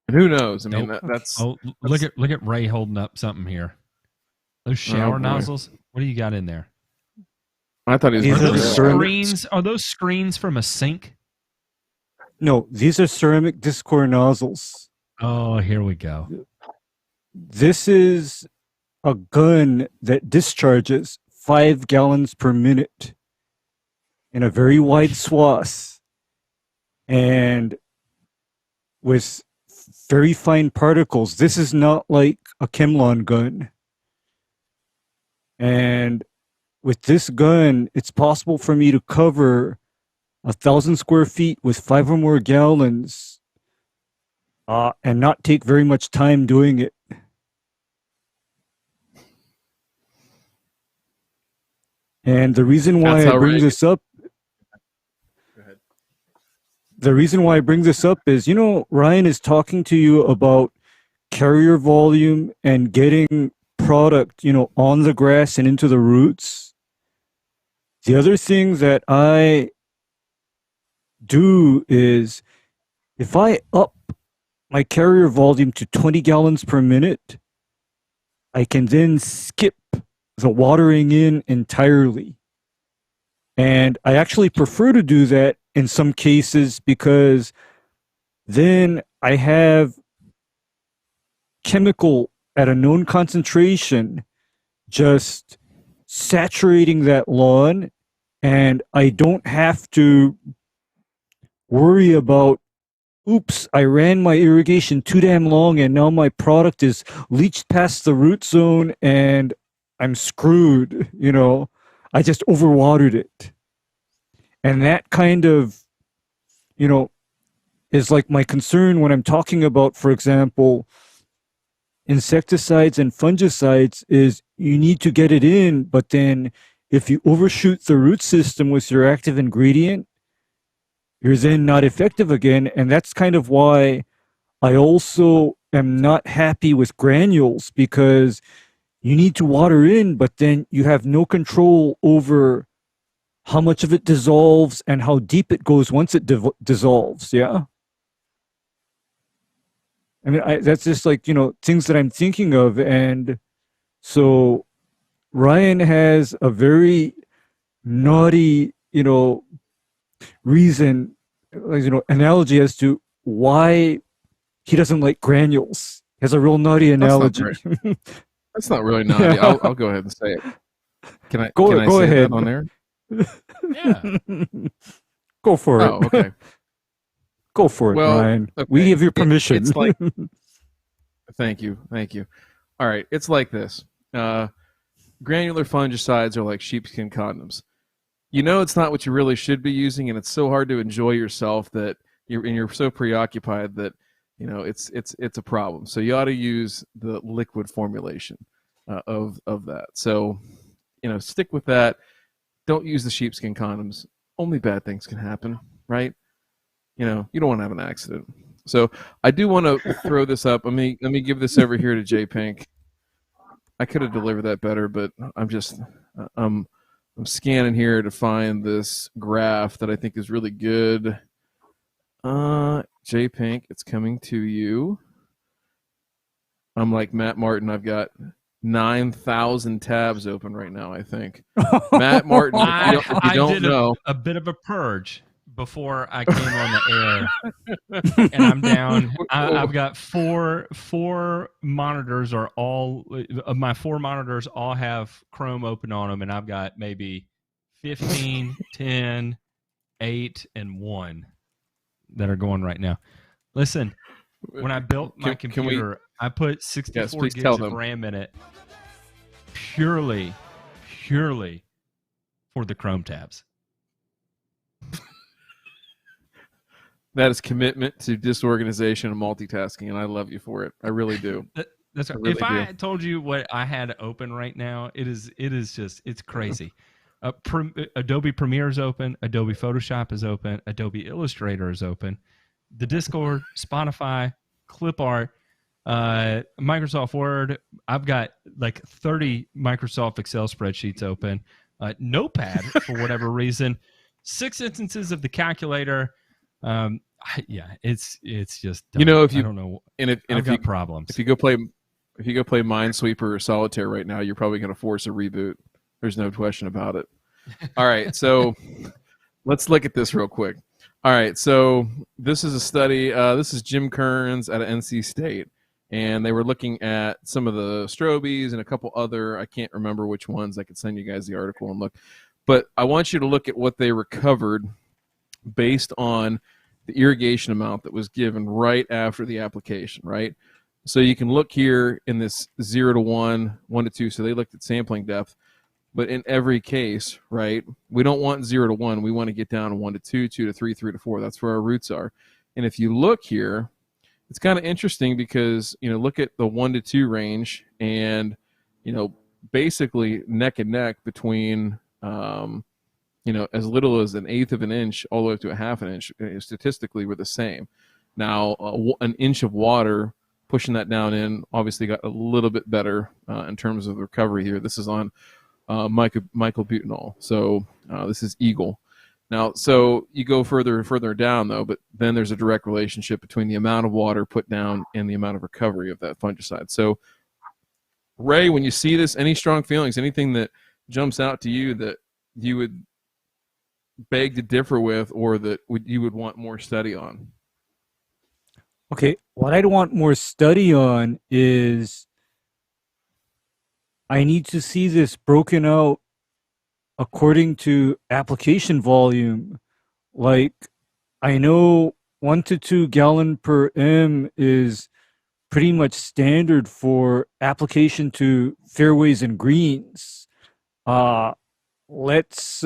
And who knows? I mean, Nope. that's Oh, look at Ray holding up something here. Those shower boy. nozzles. What do you got in there? I thought he was. These Are are those ceramic- screens? Are those screens from a sink? No, these are ceramic disc core nozzles. Oh, here we go. This is a gun that discharges 5 gallons per minute in a very wide swath and with very fine particles. This is not like a Chemlon gun. And with this gun, it's possible for me to cover 1,000 square feet with 5 or more gallons and not take very much time doing it. And the reason why That's I bring outrageous. this up, the reason why I bring this up is, you know, Ryan is talking to you about carrier volume and getting product, you know, on the grass and into the roots. The other thing that I do is if I up my carrier volume to 20 gallons per minute, I can then skip the watering in entirely. And I actually prefer to do that in some cases because then I have chemical at a known concentration just saturating that lawn, and I don't have to worry about, oops, I ran my irrigation too damn long and now my product is leached past the root zone and I'm screwed, you know. I just overwatered it. And that kind of, you know, is like my concern when I'm talking about, for example, insecticides and fungicides is you need to get it in, but then if you overshoot the root system with your active ingredient, you're then not effective again. And that's kind of why I also am not happy with granules, because you need to water in, but then you have no control over how much of it dissolves and how deep it goes once it dissolves. Yeah. I mean, that's just like, you know, things that I'm thinking of. And so Ryan has a very naughty, you know, reason, you know, analogy as to why he doesn't like granules. He has a real naughty analogy. That's not really naughty. Yeah. I'll go ahead and say it. Can I Go say ahead. that on there? Yeah. Go for it. Oh, okay. Go for it, Well, Ryan. okay. We give you permission. It's like, thank you. All right, it's like this. Granular fungicides are like sheepskin condoms. You know it's not what you really should be using, and it's so hard to enjoy yourself that you're so preoccupied that, you know, it's a problem. So you ought to use the liquid formulation of that. So, you know, stick with that. Don't use the sheepskin condoms. Only bad things can happen, right? You know, you don't want to have an accident. So I do want to throw this up. Let me give this over here to Jay Pink. I could have delivered that better, but I'm scanning here to find this graph that I think is really good. Jay Pink, it's coming to you. I'm like Matt Martin. I've got 9,000 tabs open right now, I think. Matt Martin, if you don't know. A bit of a purge before I came on the air, and I'm down. I've got four monitors are all of my 4 monitors all have Chrome open on them, and I've got maybe 15, 10, 8, and 1 that are going right now. Listen, when I built my computer, I put 64 gigs of RAM in it purely for the Chrome tabs. That is commitment to disorganization and multitasking, and I love you for it. I really do. That's right. really If I do. told you what I had open right now, it is just it's crazy. Adobe Premiere is open. Adobe Photoshop is open. Adobe Illustrator is open. The Discord, Spotify, Clip Art, Microsoft Word. I've got like 30 Microsoft Excel spreadsheets open. Notepad for whatever reason. 6 instances of the calculator. Yeah, it's just dumb. You know, if I you don't know. and I've if got you problems. if you go play Minesweeper or Solitaire right now, you're probably going to force a reboot. There's no question about it. All right, so let's look at this real quick. All right, so this is a study. This is Jim Kearns out of NC State, and they were looking at some of the strobies and a couple other. I can't remember which ones. I could send you guys the article and look. But I want you to look at what they recovered based on the irrigation amount that was given right after the application, right? So you can look here in this 0 to 1, 1 to 2. So they looked at sampling depth. But in every case, right, we don't want 0 to 1. We want to get down to 1 to 2, 2 to 3, 3 to 4. That's where our roots are. And if you look here, it's kind of interesting because, look at the 1 to 2 range and, basically neck and neck between, as little as 1/8 of an inch all the way up to 1/2 an inch. Statistically, we're the same. Now, an inch of water, pushing that down in, obviously got a little bit better in terms of recovery here. This is on Michael Butanol. So this is Eagle. Now, so you go further and further down, though, but then there's a direct relationship between the amount of water put down and the amount of recovery of that fungicide. So, Ray, when you see this, any strong feelings, anything that jumps out to you that you would beg to differ with or that you would want more study on? Okay, what I'd want more study on is I need to see this broken out according to application volume. Like, I know 1 to 2 gallon per M is pretty much standard for application to fairways and greens. Let's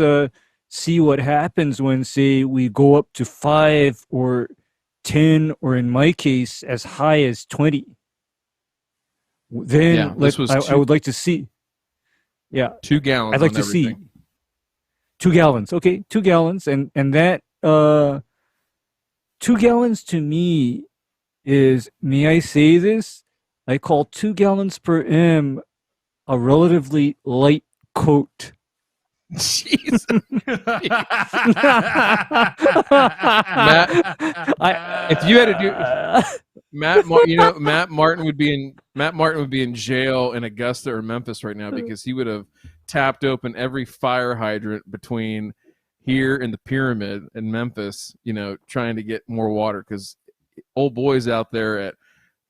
see what happens when, say, we go up to 5 or 10, or in my case, as high as 20. Then I would like to see. Yeah. 2 gallons. I'd like to see 2 gallons. Okay, 2 gallons. And that 2 gallons to me is, may I say this? I call 2 gallons per M a relatively light coat. Jesus. Matt, if you had to do Matt Martin would be in jail in Augusta or Memphis right now because he would have tapped open every fire hydrant between here and the pyramid in Memphis, trying to get more water because old boys out there at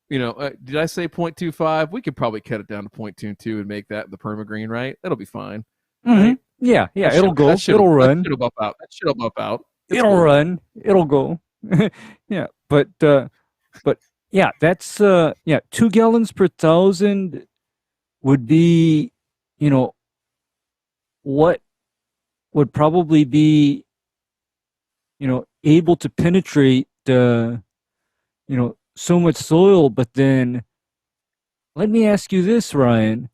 did I say 0.25? We could probably cut it down to 0.22 and make that the permagreen, right? That'll be fine. Mm-hmm. Right? Yeah, it'll go. It'll run. That shit'll buff out. It'll run. It'll go. Yeah, but yeah, that's 2 gallons per 1,000 would be, what would probably be, able to penetrate, so much soil. But then, let me ask you this, Ryan: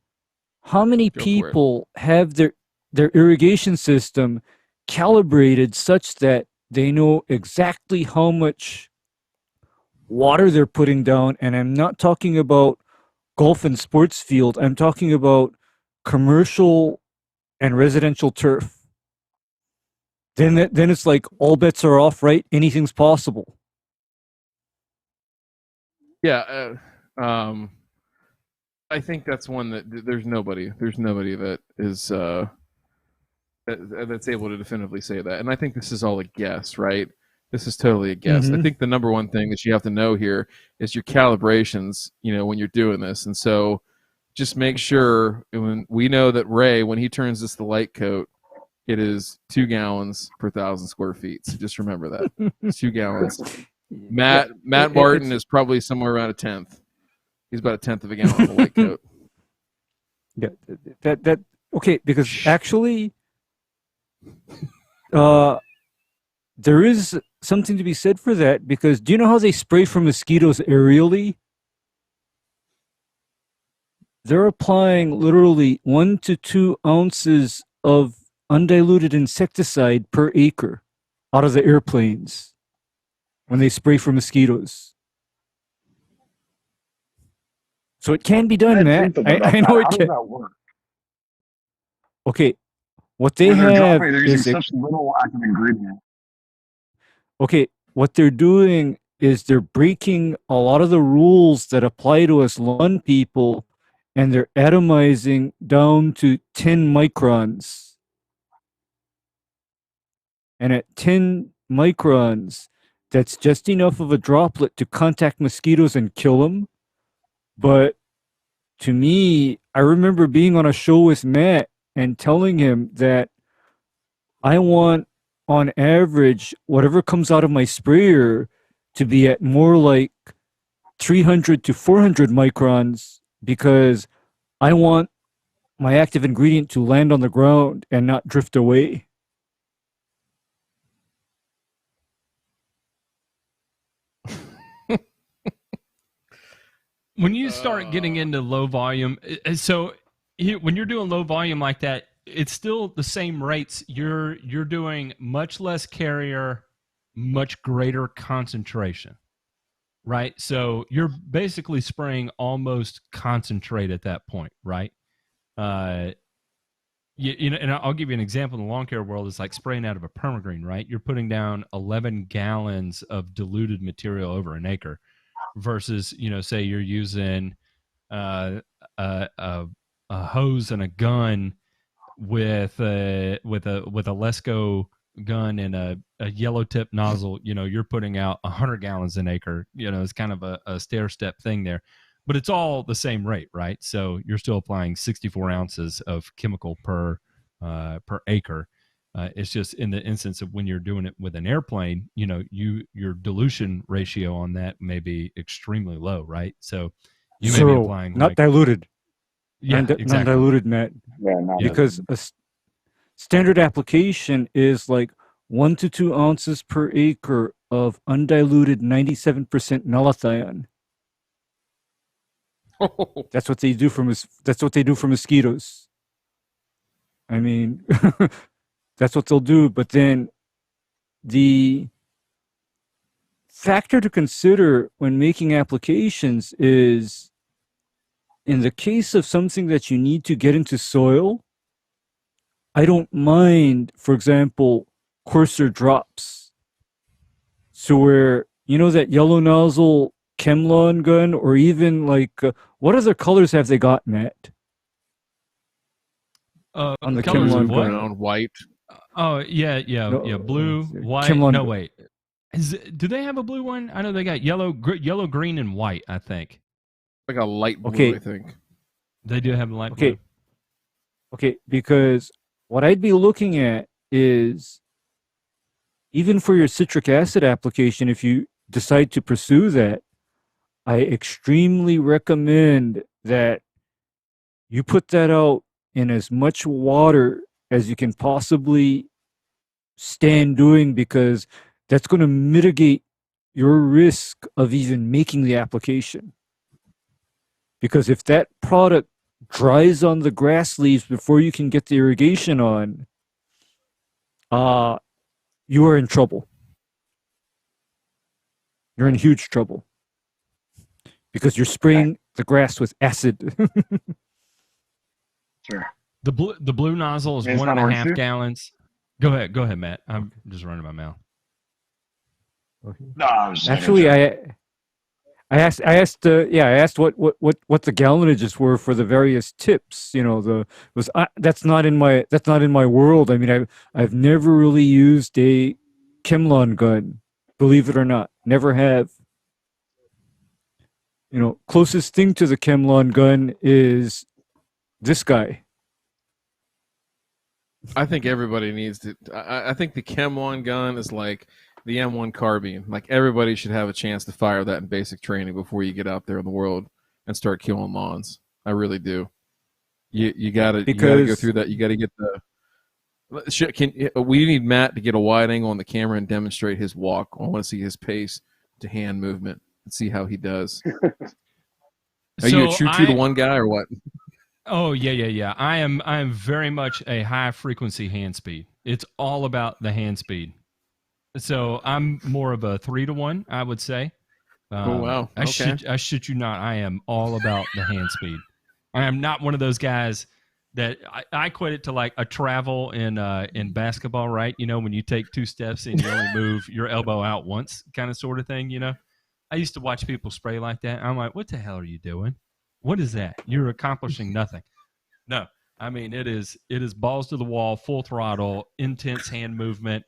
how many people have their irrigation system calibrated such that they know exactly how much water they're putting down? And I'm not talking about golf and sports field. I'm talking about commercial and residential turf. Then it's like all bets are off, right? Anything's possible. Yeah, I think that's one that there's nobody that is that's able to definitively say that. And I think this is all a guess, right? This is totally a guess. Mm-hmm. I think the number one thing that you have to know here is your calibrations, when you're doing this. And so just make sure when we know that Ray, when he turns this the light coat, it is 2 gallons per 1,000 square feet. So just remember that. 2 gallons. Matt Martin is probably somewhere around 1/10. He's about 1/10 of a gallon of the light coat. Yeah, that okay, because actually there is something to be said for that, because do you know how they spray for mosquitoes aerially? They're applying literally 1 to 2 ounces of undiluted insecticide per acre out of the airplanes when they spray for mosquitoes. So it can be done, Matt. I know it How does can. that work? Okay, what they When they're have dropping, they're using is such little active ingredient. okay. What they're doing is they're breaking a lot of the rules that apply to us lawn people, and they're atomizing down to 10 microns. And at 10 microns, that's just enough of a droplet to contact mosquitoes and kill them. But to me, I remember being on a show with Matt and telling him that I want, on average, whatever comes out of my sprayer to be at more like 300 to 400 microns, because I want my active ingredient to land on the ground and not drift away. When you start getting into low volume, when you're doing low volume like that, it's still the same rates. You're doing much less carrier, much greater concentration, right? So you're basically spraying almost concentrate at that point, right? And I'll give you an example in the lawn care world. It's like spraying out of a permagreen, right? You're putting down 11 gallons of diluted material over an acre, versus say you're using a hose and a gun with a Lesco gun and a yellow tip nozzle. You're putting out 100 gallons an acre. It's kind of a stair step thing there, but it's all the same rate, right? So you're still applying 64 ounces of chemical per acre. It's just in the instance of when you're doing it with an airplane, your dilution ratio on that may be extremely low, right? So you may be applying not diluted. Yeah, exactly. Non-diluted, Matt. Yeah, no. Because a standard application is like 1 to 2 ounces per acre of undiluted 97% malathion. That's what they do for mosquitoes. I mean, that's what they'll do. But then the factor to consider when making applications is, in the case of something that you need to get into soil, I don't mind, for example, coarser drops. So where, that yellow nozzle Chemlon gun, or even like, what other colors have they got, Matt? On the colors Chemlon of what? gun. Brown, white. Oh yeah, blue, white. Chemlon No, gun. wait. Do they have a blue one? I know they got yellow, green, and white. I think Like a light blue, Okay. I think. they do have a light Okay. blue. Okay, because what I'd be looking at is, even for your citric acid application, if you decide to pursue that, I extremely recommend that you put that out in as much water as you can possibly stand doing, because that's going to mitigate your risk of even making the application. Because if that product dries on the grass leaves before you can get the irrigation on, you are in trouble. You're in huge trouble. Because you're spraying the grass with acid. Sure. The blue nozzle is It's 1.5 not gallons. Go ahead, Matt. I'm just running my mouth. No, I was just Actually, I asked what the gallonages were for the various tips. That's not in my world. I mean, I've never really used a Chemlon gun, believe it or not. Never have. Closest thing to the Chemlon gun is this guy. I think everybody needs to. I think the Chem 1 gun is like the M1 carbine. Like everybody should have a chance to fire that in basic training before you get out there in the world and start killing lawns. I really do. You gotta go through that. You gotta get We need Matt to get a wide angle on the camera and demonstrate his walk. I want to see his pace to hand movement and see how he does. Are you a true 2-to-1 guy or what? Oh yeah. I am very much a high frequency hand speed. It's all about the hand speed. So I'm more of a 3-to-1, I would say. Oh wow! I shit you not. I am all about the hand speed. I am not one of those guys that I equate it to like a travel in basketball, right? You know, when you take 2 steps and you only move your elbow out once, kind of sort of thing. You know, I used to watch people spray like that. I'm like, what the hell are you doing? What is that? You're accomplishing nothing. No, I mean it is balls to the wall, full throttle, intense hand movement.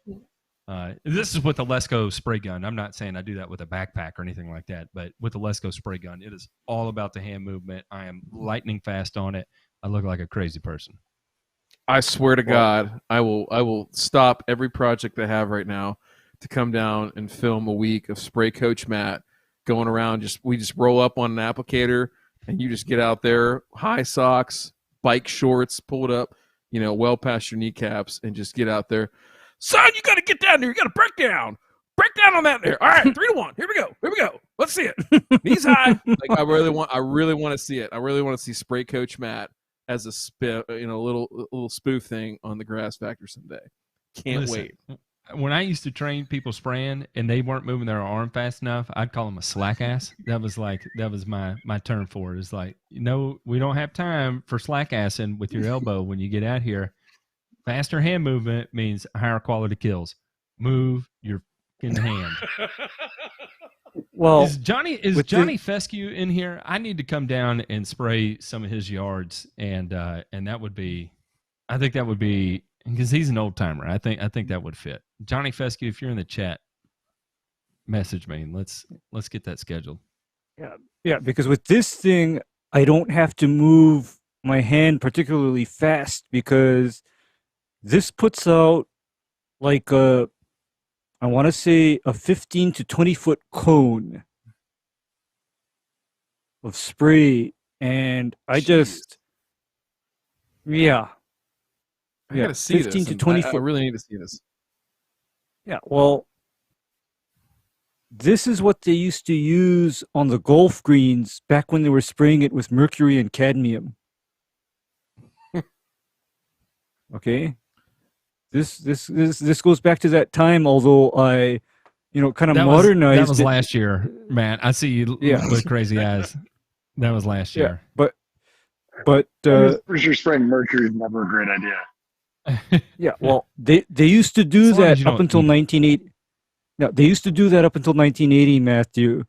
This is with the Lesco spray gun. I'm not saying I do that with a backpack or anything like that, but with the Lesco spray gun, it is all about the hand movement. I am lightning fast on it. I look like a crazy person. I swear to God, I will stop every project I have right now to come down and film a week of Spray Coach Matt going around. We just roll up on an applicator and you just get out there, high socks, bike shorts, pull it up, well past your kneecaps, and just get out there. Son, you got to get down there. You got to break down on that there. All right, 3-to-1. Here we go. Let's see it. Knees high. Like I really want to see it. I really want to see Spray Coach Matt as a little spoof thing on the Grass Factor someday. Can't wait. When I used to train people spraying and they weren't moving their arm fast enough, I'd call them a slack ass. That was my term for it. It's like, we don't have time for slack assing with your elbow when you get out here. Faster hand movement means higher quality kills. Move your fucking hand. Well, is Johnny Fescue in here? I need to come down and spray some of his yards, and that would be, I think that would be, because he's an old timer. I think that would fit. Johnny Fescue, if you're in the chat, message me. Let's get that scheduled. Yeah, because with this thing, I don't have to move my hand particularly fast because this puts out like I want to say a 15 to 20 foot cone of spray, and I just, I gotta see 15 this. to 20 foot. I really need to see this. Yeah, well, this is what they used to use on the golf greens back when they were spraying it with mercury and cadmium. Okay. This goes back to that time, although I, kind of modernized. That was last year, man. I see you with crazy eyes. That was last year. But for sure, spraying mercury is never a great idea. Yeah, well, they used to do that up until 1980. No, they used to do that up until 1980, Matthew.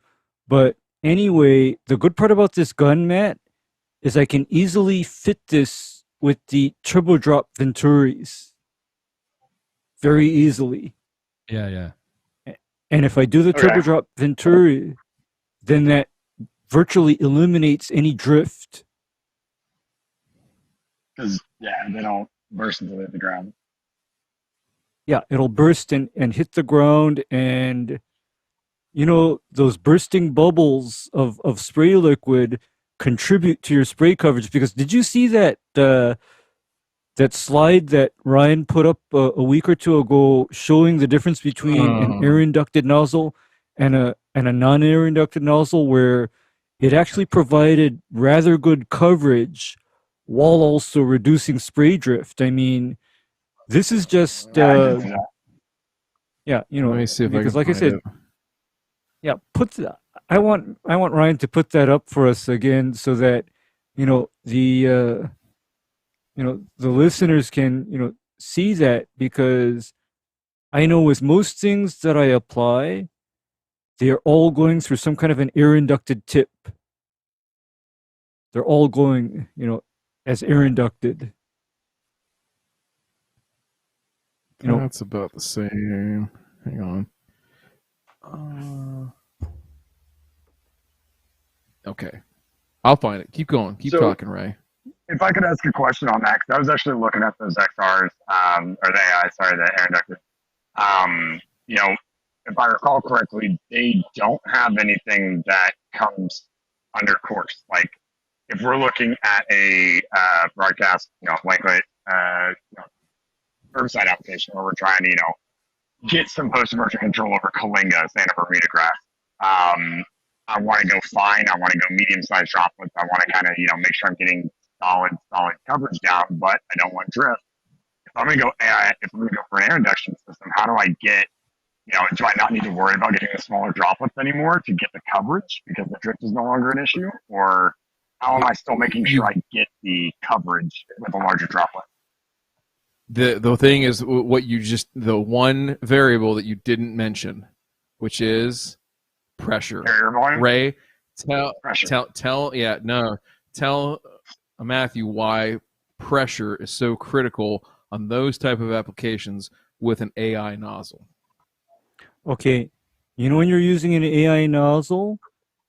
But anyway, the good part about this gun, Matt, is I can easily fit this with the turbo drop Venturis. Very easily. Yeah. And if I do the turbo drop Venturi, then that virtually eliminates any drift. Because, they don't burst until they hit the ground. Yeah, it'll burst and hit the ground, and those bursting bubbles of spray liquid contribute to your spray coverage. Because did you see that that slide that Ryan put up a week or two ago showing the difference between an air-inducted nozzle and a non-air-inducted nozzle, where it actually provided rather good coverage while also reducing spray drift? I mean, this is just Let me see if because I like I can said, find it. I want Ryan to put that up for us again so that the listeners can see that, because I know with most things that I apply, they're all going through some kind of an air inducted tip. They're all going as air inducted. That's about the same. Hang on. Okay. I'll find it. Keep going. Keep talking, Ray. If I could ask a question on that, because I was actually looking at those XRs, the air inducted. If I recall correctly, they don't have anything that comes under course. Like, if we're looking at a broadcast, blanket, herbicide application where we're trying to, get some post-emergent control over Kalinga, Santa Bermuda grass. I want to go fine. I want to go medium-sized droplets. I want to kind of, make sure I'm getting solid coverage down, but I don't want drift. If I'm going to go for an air induction system, how do I get, do I not need to worry about getting the smaller droplets anymore to get the coverage because the drift is no longer an issue? Or how am I still making sure I get the coverage with a larger droplet? The thing is the one variable that you didn't mention, which is pressure. Ray, tell Matthew why pressure is so critical on those type of applications with an AI nozzle. Okay, when you're using an AI nozzle,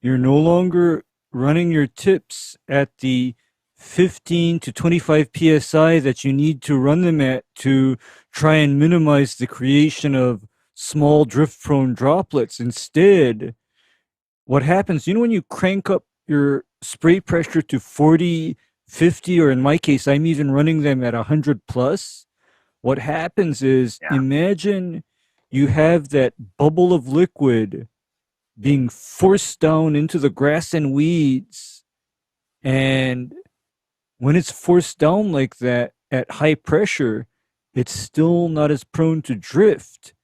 you're no longer running your tips at the 15 to 25 psi that you need to run them at to try and minimize the creation of small drift-prone droplets. Instead, what happens, when you crank up your spray pressure to 40, 50, or in my case, I'm even running them at 100 plus, what happens is, imagine you have that bubble of liquid being forced down into the grass and weeds, and when it's forced down like that at high pressure, it's still not as prone to drift.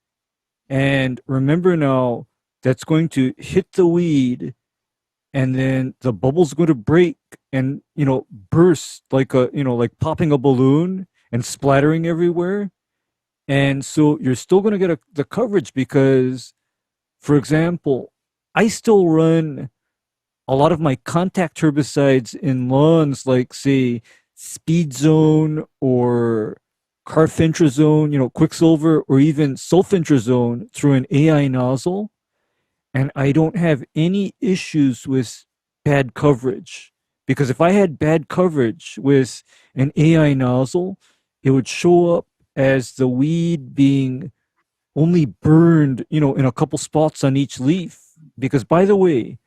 And remember now, that's going to hit the weed, and then the bubble's going to break and, burst like popping a balloon and splattering everywhere. And so you're still going to get the coverage because, for example, I still run a lot of my contact herbicides in lawns like, say, Speed Zone or Carfentrazone, Quicksilver, or even Sulfentrazone through an AI nozzle. And I don't have any issues with bad coverage. Because if I had bad coverage with an AI nozzle, it would show up as the weed being only burned, in a couple spots on each leaf. Because, by the way,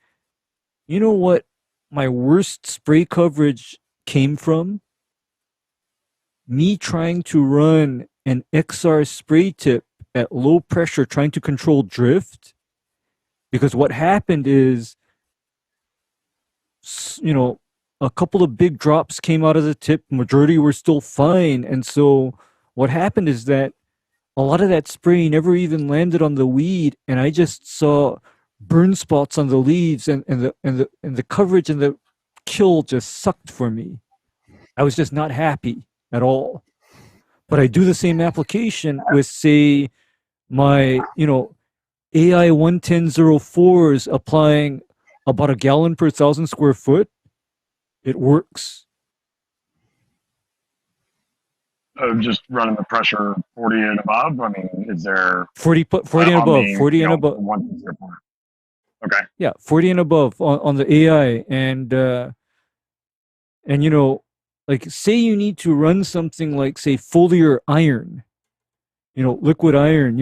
you know what my worst spray coverage came from? Me trying to run an XR spray tip at low pressure trying to control drift. Because what happened is, a couple of big drops came out of the tip. Majority were still fine. And so what happened is that a lot of that spray never even landed on the weed. And I just saw burn spots on the leaves, and the coverage and the kill just sucked for me. I was just not happy at all. But I do the same application with, say, my AI 11004s applying about 1 gallon per 1,000 square foot. It works. Just running the pressure 40 and above. I mean, is there 40 and above? 40 and above. Okay. Yeah, 40 and above on the AI, and like, say you need to run something like, say, foliar iron, liquid iron,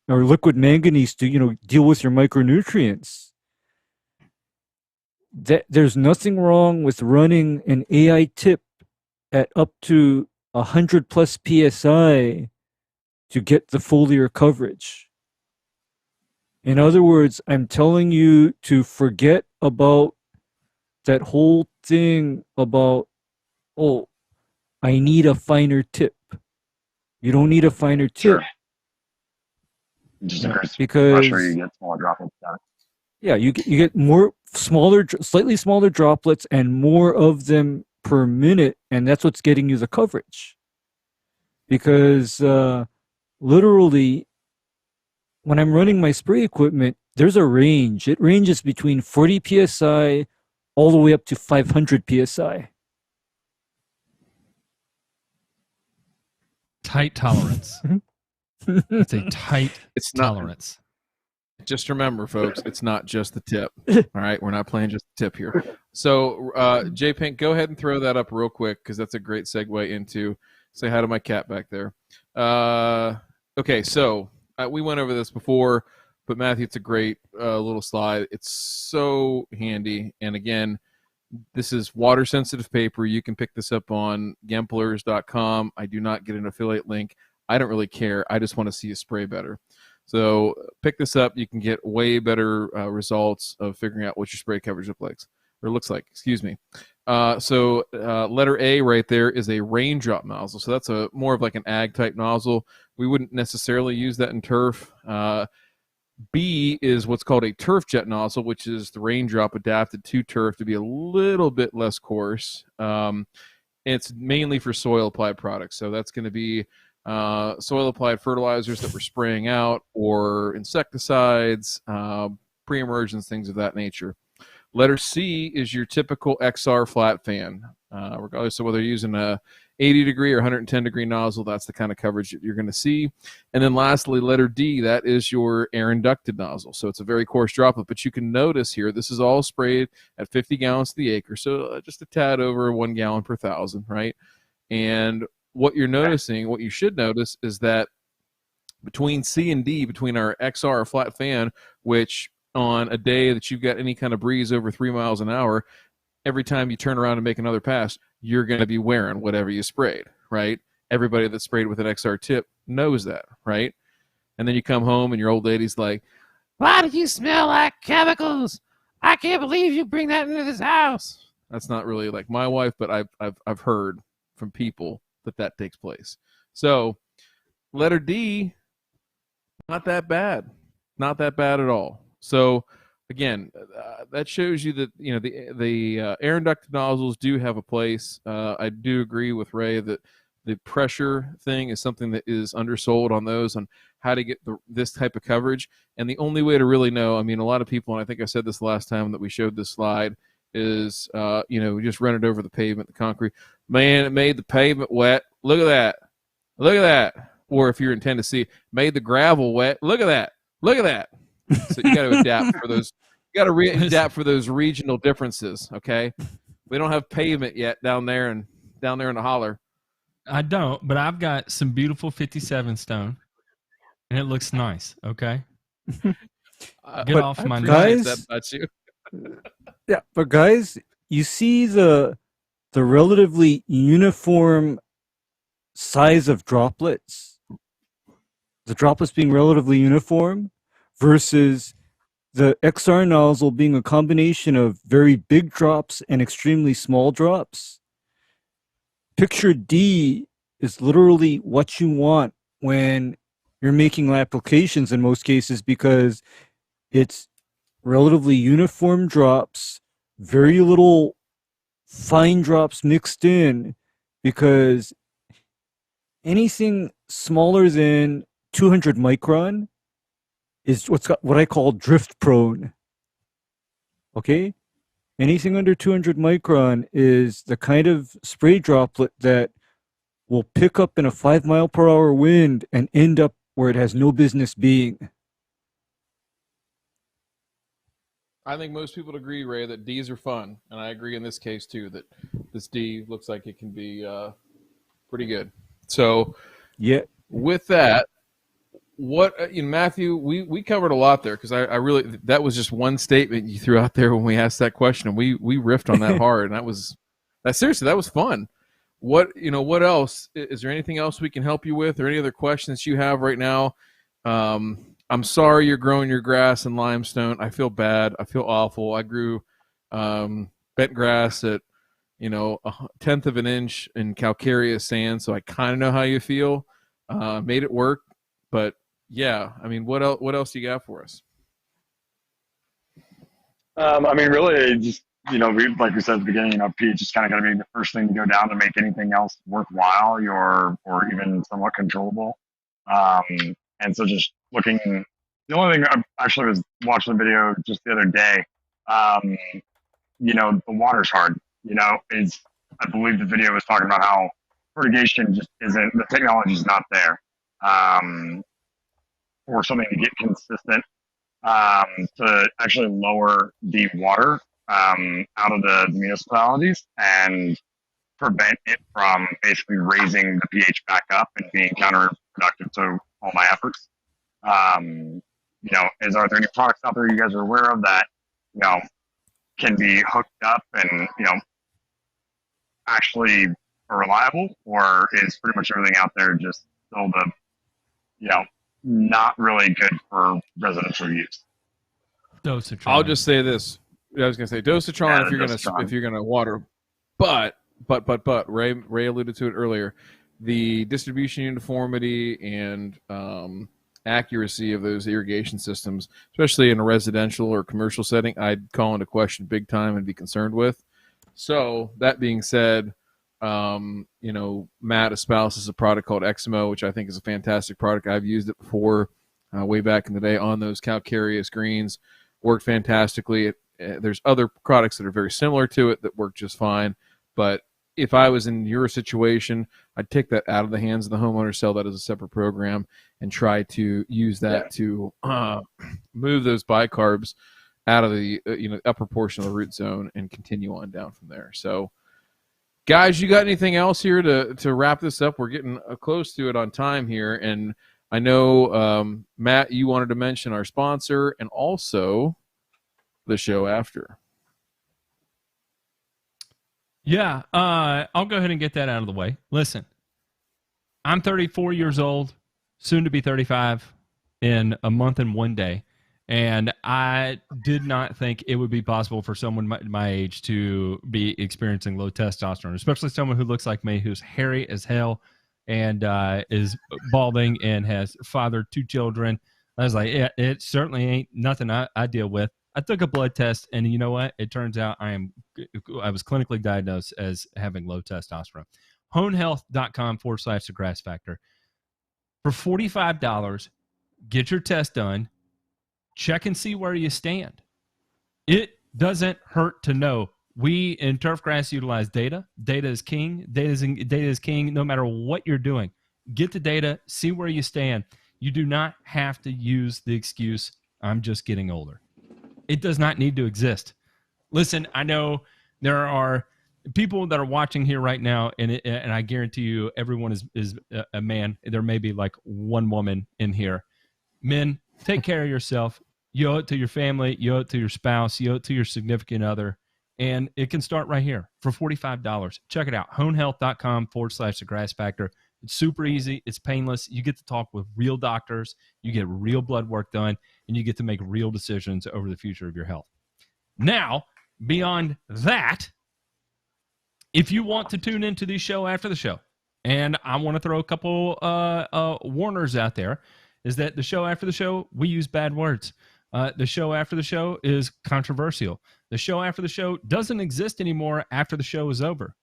or liquid manganese to deal with your micronutrients. There's nothing wrong with running an AI tip at up to 100 plus psi to get the foliar coverage. In other words, I'm telling you to forget about that whole thing about, oh, I need a finer tip. You don't need a finer tip. Sure. Just increase because pressure, you get smaller droplets. Yeah, you get slightly smaller droplets and more of them per minute, and that's what's getting you the coverage. Because literally, when I'm running my spray equipment, there's a range. It ranges between 40 psi all the way up to 500 psi. Tight tolerance. It's a tight tolerance. Just remember, folks, it's not just the tip. All right, we're not playing just the tip here. So, J Pink, go ahead and throw that up real quick because that's a great segue into say hi to my cat back there. Okay, so we went over this before, but Matthew, it's a great little slide. It's so handy, and again, This is water sensitive paper. You can pick this up on Gemplers.com. I do not get an affiliate link. I don't really care. I just want to see you spray better. So pick this up. You can get way better results of figuring out what your spray coverage looks like. Excuse me. So letter A right there is a raindrop nozzle. So that's a more of like an ag type nozzle. We wouldn't necessarily use that in turf. B is what's called a turf jet nozzle, which is the raindrop adapted to turf to be a little bit less coarse. It's mainly for soil applied products. So that's going to be soil applied fertilizers that we're spraying out, or insecticides, pre-emergence, things of that nature. Letter C is your typical XR flat fan. Regardless of whether you're using a 80 degree or 110 degree nozzle, that's the kind of coverage that you're going to see. And then lastly, letter D, that is your air inducted nozzle. So it's a very coarse droplet, but you can notice here, this is all sprayed at 50 gallons to the acre. So just a tad over 1 gallon per 1,000, right? And what you're noticing, what you should notice, is that between C and D, between our XR flat fan, which on a day that you've got any kind of breeze over 3 miles an hour, every time you turn around and make another pass, you're going to be wearing whatever you sprayed, right? Everybody that sprayed with an XR tip knows that, right? And then you come home and your old lady's like, "Why do you smell like chemicals? I can't believe you bring that into this house." That's not really like my wife, but I've heard from people that takes place. So letter D, not that bad. Not that bad at all. So again, that shows you that, you know, the air inducted nozzles do have a place. I do agree with Ray that the pressure thing is something that is undersold on those, on how to get this type of coverage. And the only way to really know, I mean, a lot of people, and I think I said this last time that we showed this slide, is, you know, we just run it over the pavement, the concrete. Man, it made the pavement wet. Look at that. Look at that. Or if you're in Tennessee, made the gravel wet. Look at that. Look at that. So you got to adapt for those. You got to adapt for those regional differences. Okay, we don't have pavement yet down there in the holler. I don't, but I've got some beautiful 57 stone, and it looks nice. Okay, get off my guys. That about you. Yeah, but guys, you see the relatively uniform size of droplets. The droplets being relatively uniform versus the XR nozzle being a combination of very big drops and extremely small drops. Picture D is literally what you want when you're making applications in most cases, because it's relatively uniform drops, very little fine drops mixed in, because anything smaller than 200 micron is what I call drift prone. Okay? Anything under 200 micron is the kind of spray droplet that will pick up in a 5 mile per hour wind and end up where it has no business being. I think most people agree, Ray, that D's are fun, and I agree in this case too that this D looks like it can be pretty good. So, yeah, with that, what Matthew, we covered a lot there, because I really, that was just one statement you threw out there when we asked that question, and we riffed on that hard, and seriously, that was fun. What else is there? Anything else we can help you with, or any other questions you have right now? I'm sorry you're growing your grass in limestone. I feel bad. I feel awful. I grew bent grass at 1/10 of an inch in calcareous sand, so I kind of know how you feel. Made it work, but yeah, I mean, what else you got for us? I mean, really, just, like we said at the beginning, pH is kind of going to be the first thing to go down to make anything else worthwhile or even somewhat controllable. And so just looking, the only thing I actually was watching the video just the other day, the water's hard, I believe the video was talking about how irrigation just isn't, the technology is not there, or something to get consistent, to actually lower the water, out of the municipalities and prevent it from basically raising the pH back up and being counterproductive to all my efforts. Are there any products out there you guys are aware of that, can be hooked up and, actually reliable, or is pretty much everything out there just still not really good for residential use? Dosatron. I'll just say this. I was going to say dosatron Yeah, if you're going dosatron. to water, but Ray alluded to it earlier. The distribution uniformity and accuracy of those irrigation systems, especially in a residential or commercial setting, I'd call into question big time and be concerned with. So that being said, Matt espouses a product called Eximo, which I think is a fantastic product. I've used it before, way back in the day on those calcareous greens. Worked fantastically. There's other products that are very similar to it that work just fine. But if I was in your situation, I'd take that out of the hands of the homeowner, sell that as a separate program, and try to use that to move those bicarbs out of the upper portion of the root zone and continue on down from there. So, guys, you got anything else here to wrap this up? We're getting close to it on time here, and I know Matt, you wanted to mention our sponsor and also the show after. Yeah, I'll go ahead and get that out of the way. Listen, I'm 34 years old, soon to be 35 in a month and 1 day. And I did not think it would be possible for someone my age to be experiencing low testosterone, especially someone who looks like me, who's hairy as hell and is balding and has fathered 2 children. I was like, yeah, it certainly ain't nothing I deal with. I took a blood test, and you know what? It turns out I was clinically diagnosed as having low testosterone. Honehealth.com/the grass factor. For $45, get your test done. Check and see where you stand. It doesn't hurt to know. We in Turfgrass utilize data. Data is king. Data is king no matter what you're doing. Get the data, see where you stand. You do not have to use the excuse, I'm just getting older. It does not need to exist. Listen, I know there are people that are watching here right now, and I guarantee you everyone is a man. There may be like one woman in here. Men, take care of yourself. You owe it to your family. You owe it to your spouse. You owe it to your significant other. And it can start right here for $45. Check it out. Honehealth.com/the grass factor. It's super easy. It's painless. You get to talk with real doctors. You get real blood work done, and you get to make real decisions over the future of your health. Now, beyond that, if you want to tune into the show after the show, and I want to throw a couple warners out there, is that the show after the show, we use bad words. The show after the show is controversial. The show after the show doesn't exist anymore after the show is over.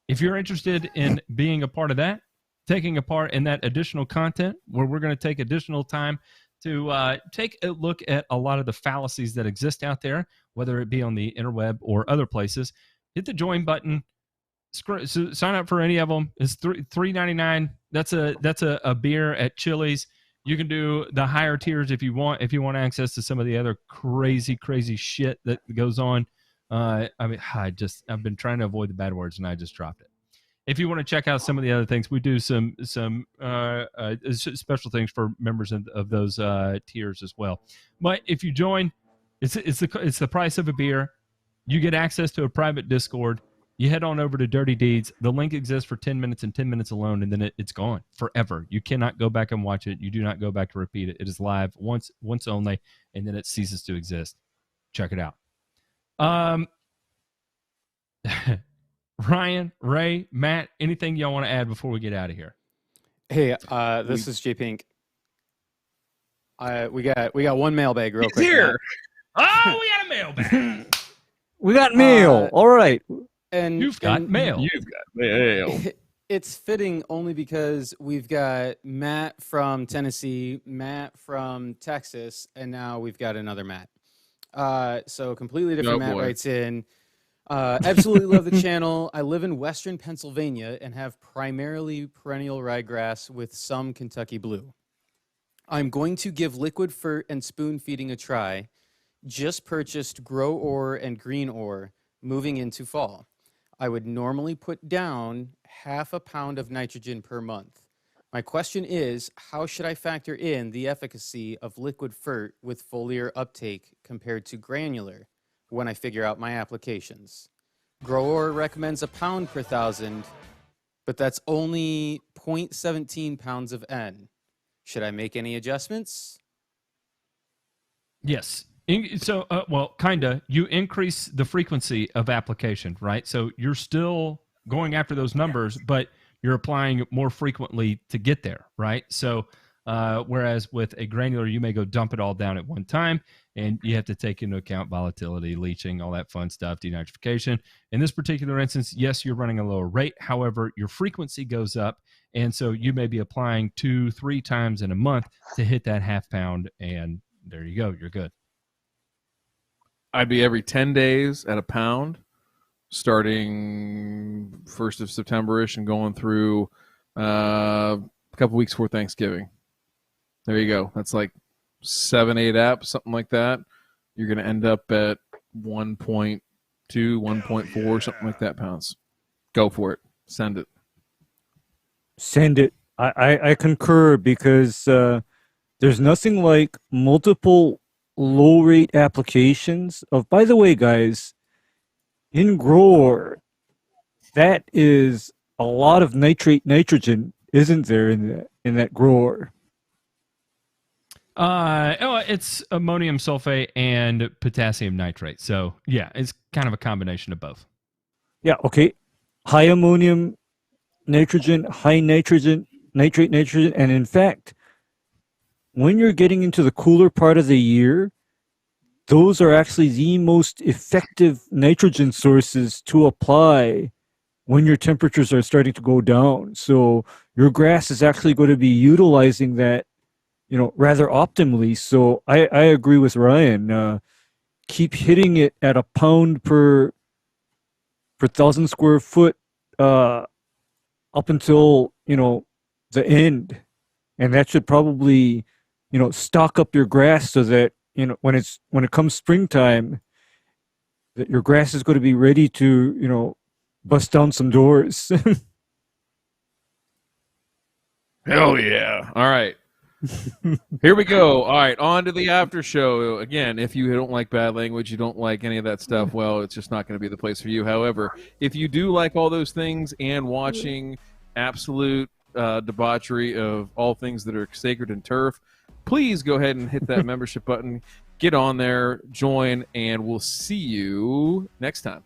If you're interested in being a part of that, taking a part in that additional content where we're going to take additional time to take a look at a lot of the fallacies that exist out there, whether it be on the interweb or other places, hit the join button. Sign up for any of them. It's $3.99. That's a beer at Chili's. You can do the higher tiers if you want access to some of the other crazy shit that goes on. I've been trying to avoid the bad words and I just dropped it. If you want to check out some of the other things, we do some special things for members of those tiers as well. But if you join, it's the price of a beer. You get access to a private Discord. You head on over to Dirty Deeds. The link exists for 10 minutes and 10 minutes alone, and then it's gone forever. You cannot go back and watch it. You do not go back to repeat it. It is live once only, and then it ceases to exist. Check it out. Ryan, Ray, Matt, anything y'all want to add before we get out of here? Hey, this is J Pink. We got one mailbag real quick. Here. Oh, we got a mailbag. We got mail. All right. And You've got mail. You've got mail. It's fitting only because we've got Matt from Tennessee, Matt from Texas, and now we've got another Matt. So completely different. Matt writes in, absolutely love the channel. I live in Western Pennsylvania and have primarily perennial ryegrass with some Kentucky blue. I'm going to give liquid fert and spoon feeding a try. Just purchased grow ore and green ore moving into fall. I would normally put down 1/2 pound of nitrogen per month. My question is, how should I factor in the efficacy of liquid fert with foliar uptake compared to granular? when I figure out my applications. Grower recommends a pound per 1,000, but that's only 0.17 pounds of N. Should I make any adjustments? Yes. Well, kind of. You increase the frequency of application, right? So you're still going after those numbers, but you're applying more frequently to get there, right? So whereas with a granular, you may go dump it all down at one time, and you have to take into account volatility, leaching, all that fun stuff, denitrification. In this particular instance, yes, you're running a lower rate. However, your frequency goes up, and so you may be applying 2-3 times in a month to hit that half pound, and there you go. You're good. I'd be every 10 days at a pound, starting 1st of September-ish and going through a couple weeks before Thanksgiving. There you go. That's like 7-8 apps, something like that. You're going to end up at 1.2, 1.4, something like that pounds. Go for it. Send it. Send it. I concur, because there's nothing like multiple low rate applications of, by the way, guys, in grower, that is a lot of nitrate nitrogen, isn't there, in that grower? It's ammonium sulfate and potassium nitrate. So yeah, it's kind of a combination of both. Yeah, okay. High ammonium nitrogen, high nitrogen, nitrate nitrogen, and in fact, when you're getting into the cooler part of the year, those are actually the most effective nitrogen sources to apply when your temperatures are starting to go down. So your grass is actually going to be utilizing that, rather optimally. So I agree with Ryan. Keep hitting it at a pound per 1,000 square foot up until, the end. And that should probably, stock up your grass so that, when it comes springtime, that your grass is going to be ready to, bust down some doors. Hell yeah. All right. Here we go. All right, on to the after show. Again, if you don't like bad language, you don't like any of that stuff, well, it's just not going to be the place for you. However, if you do like all those things and watching absolute debauchery of all things that are sacred and turf, please go ahead and hit that membership button. Get on there, join, and we'll see you next time.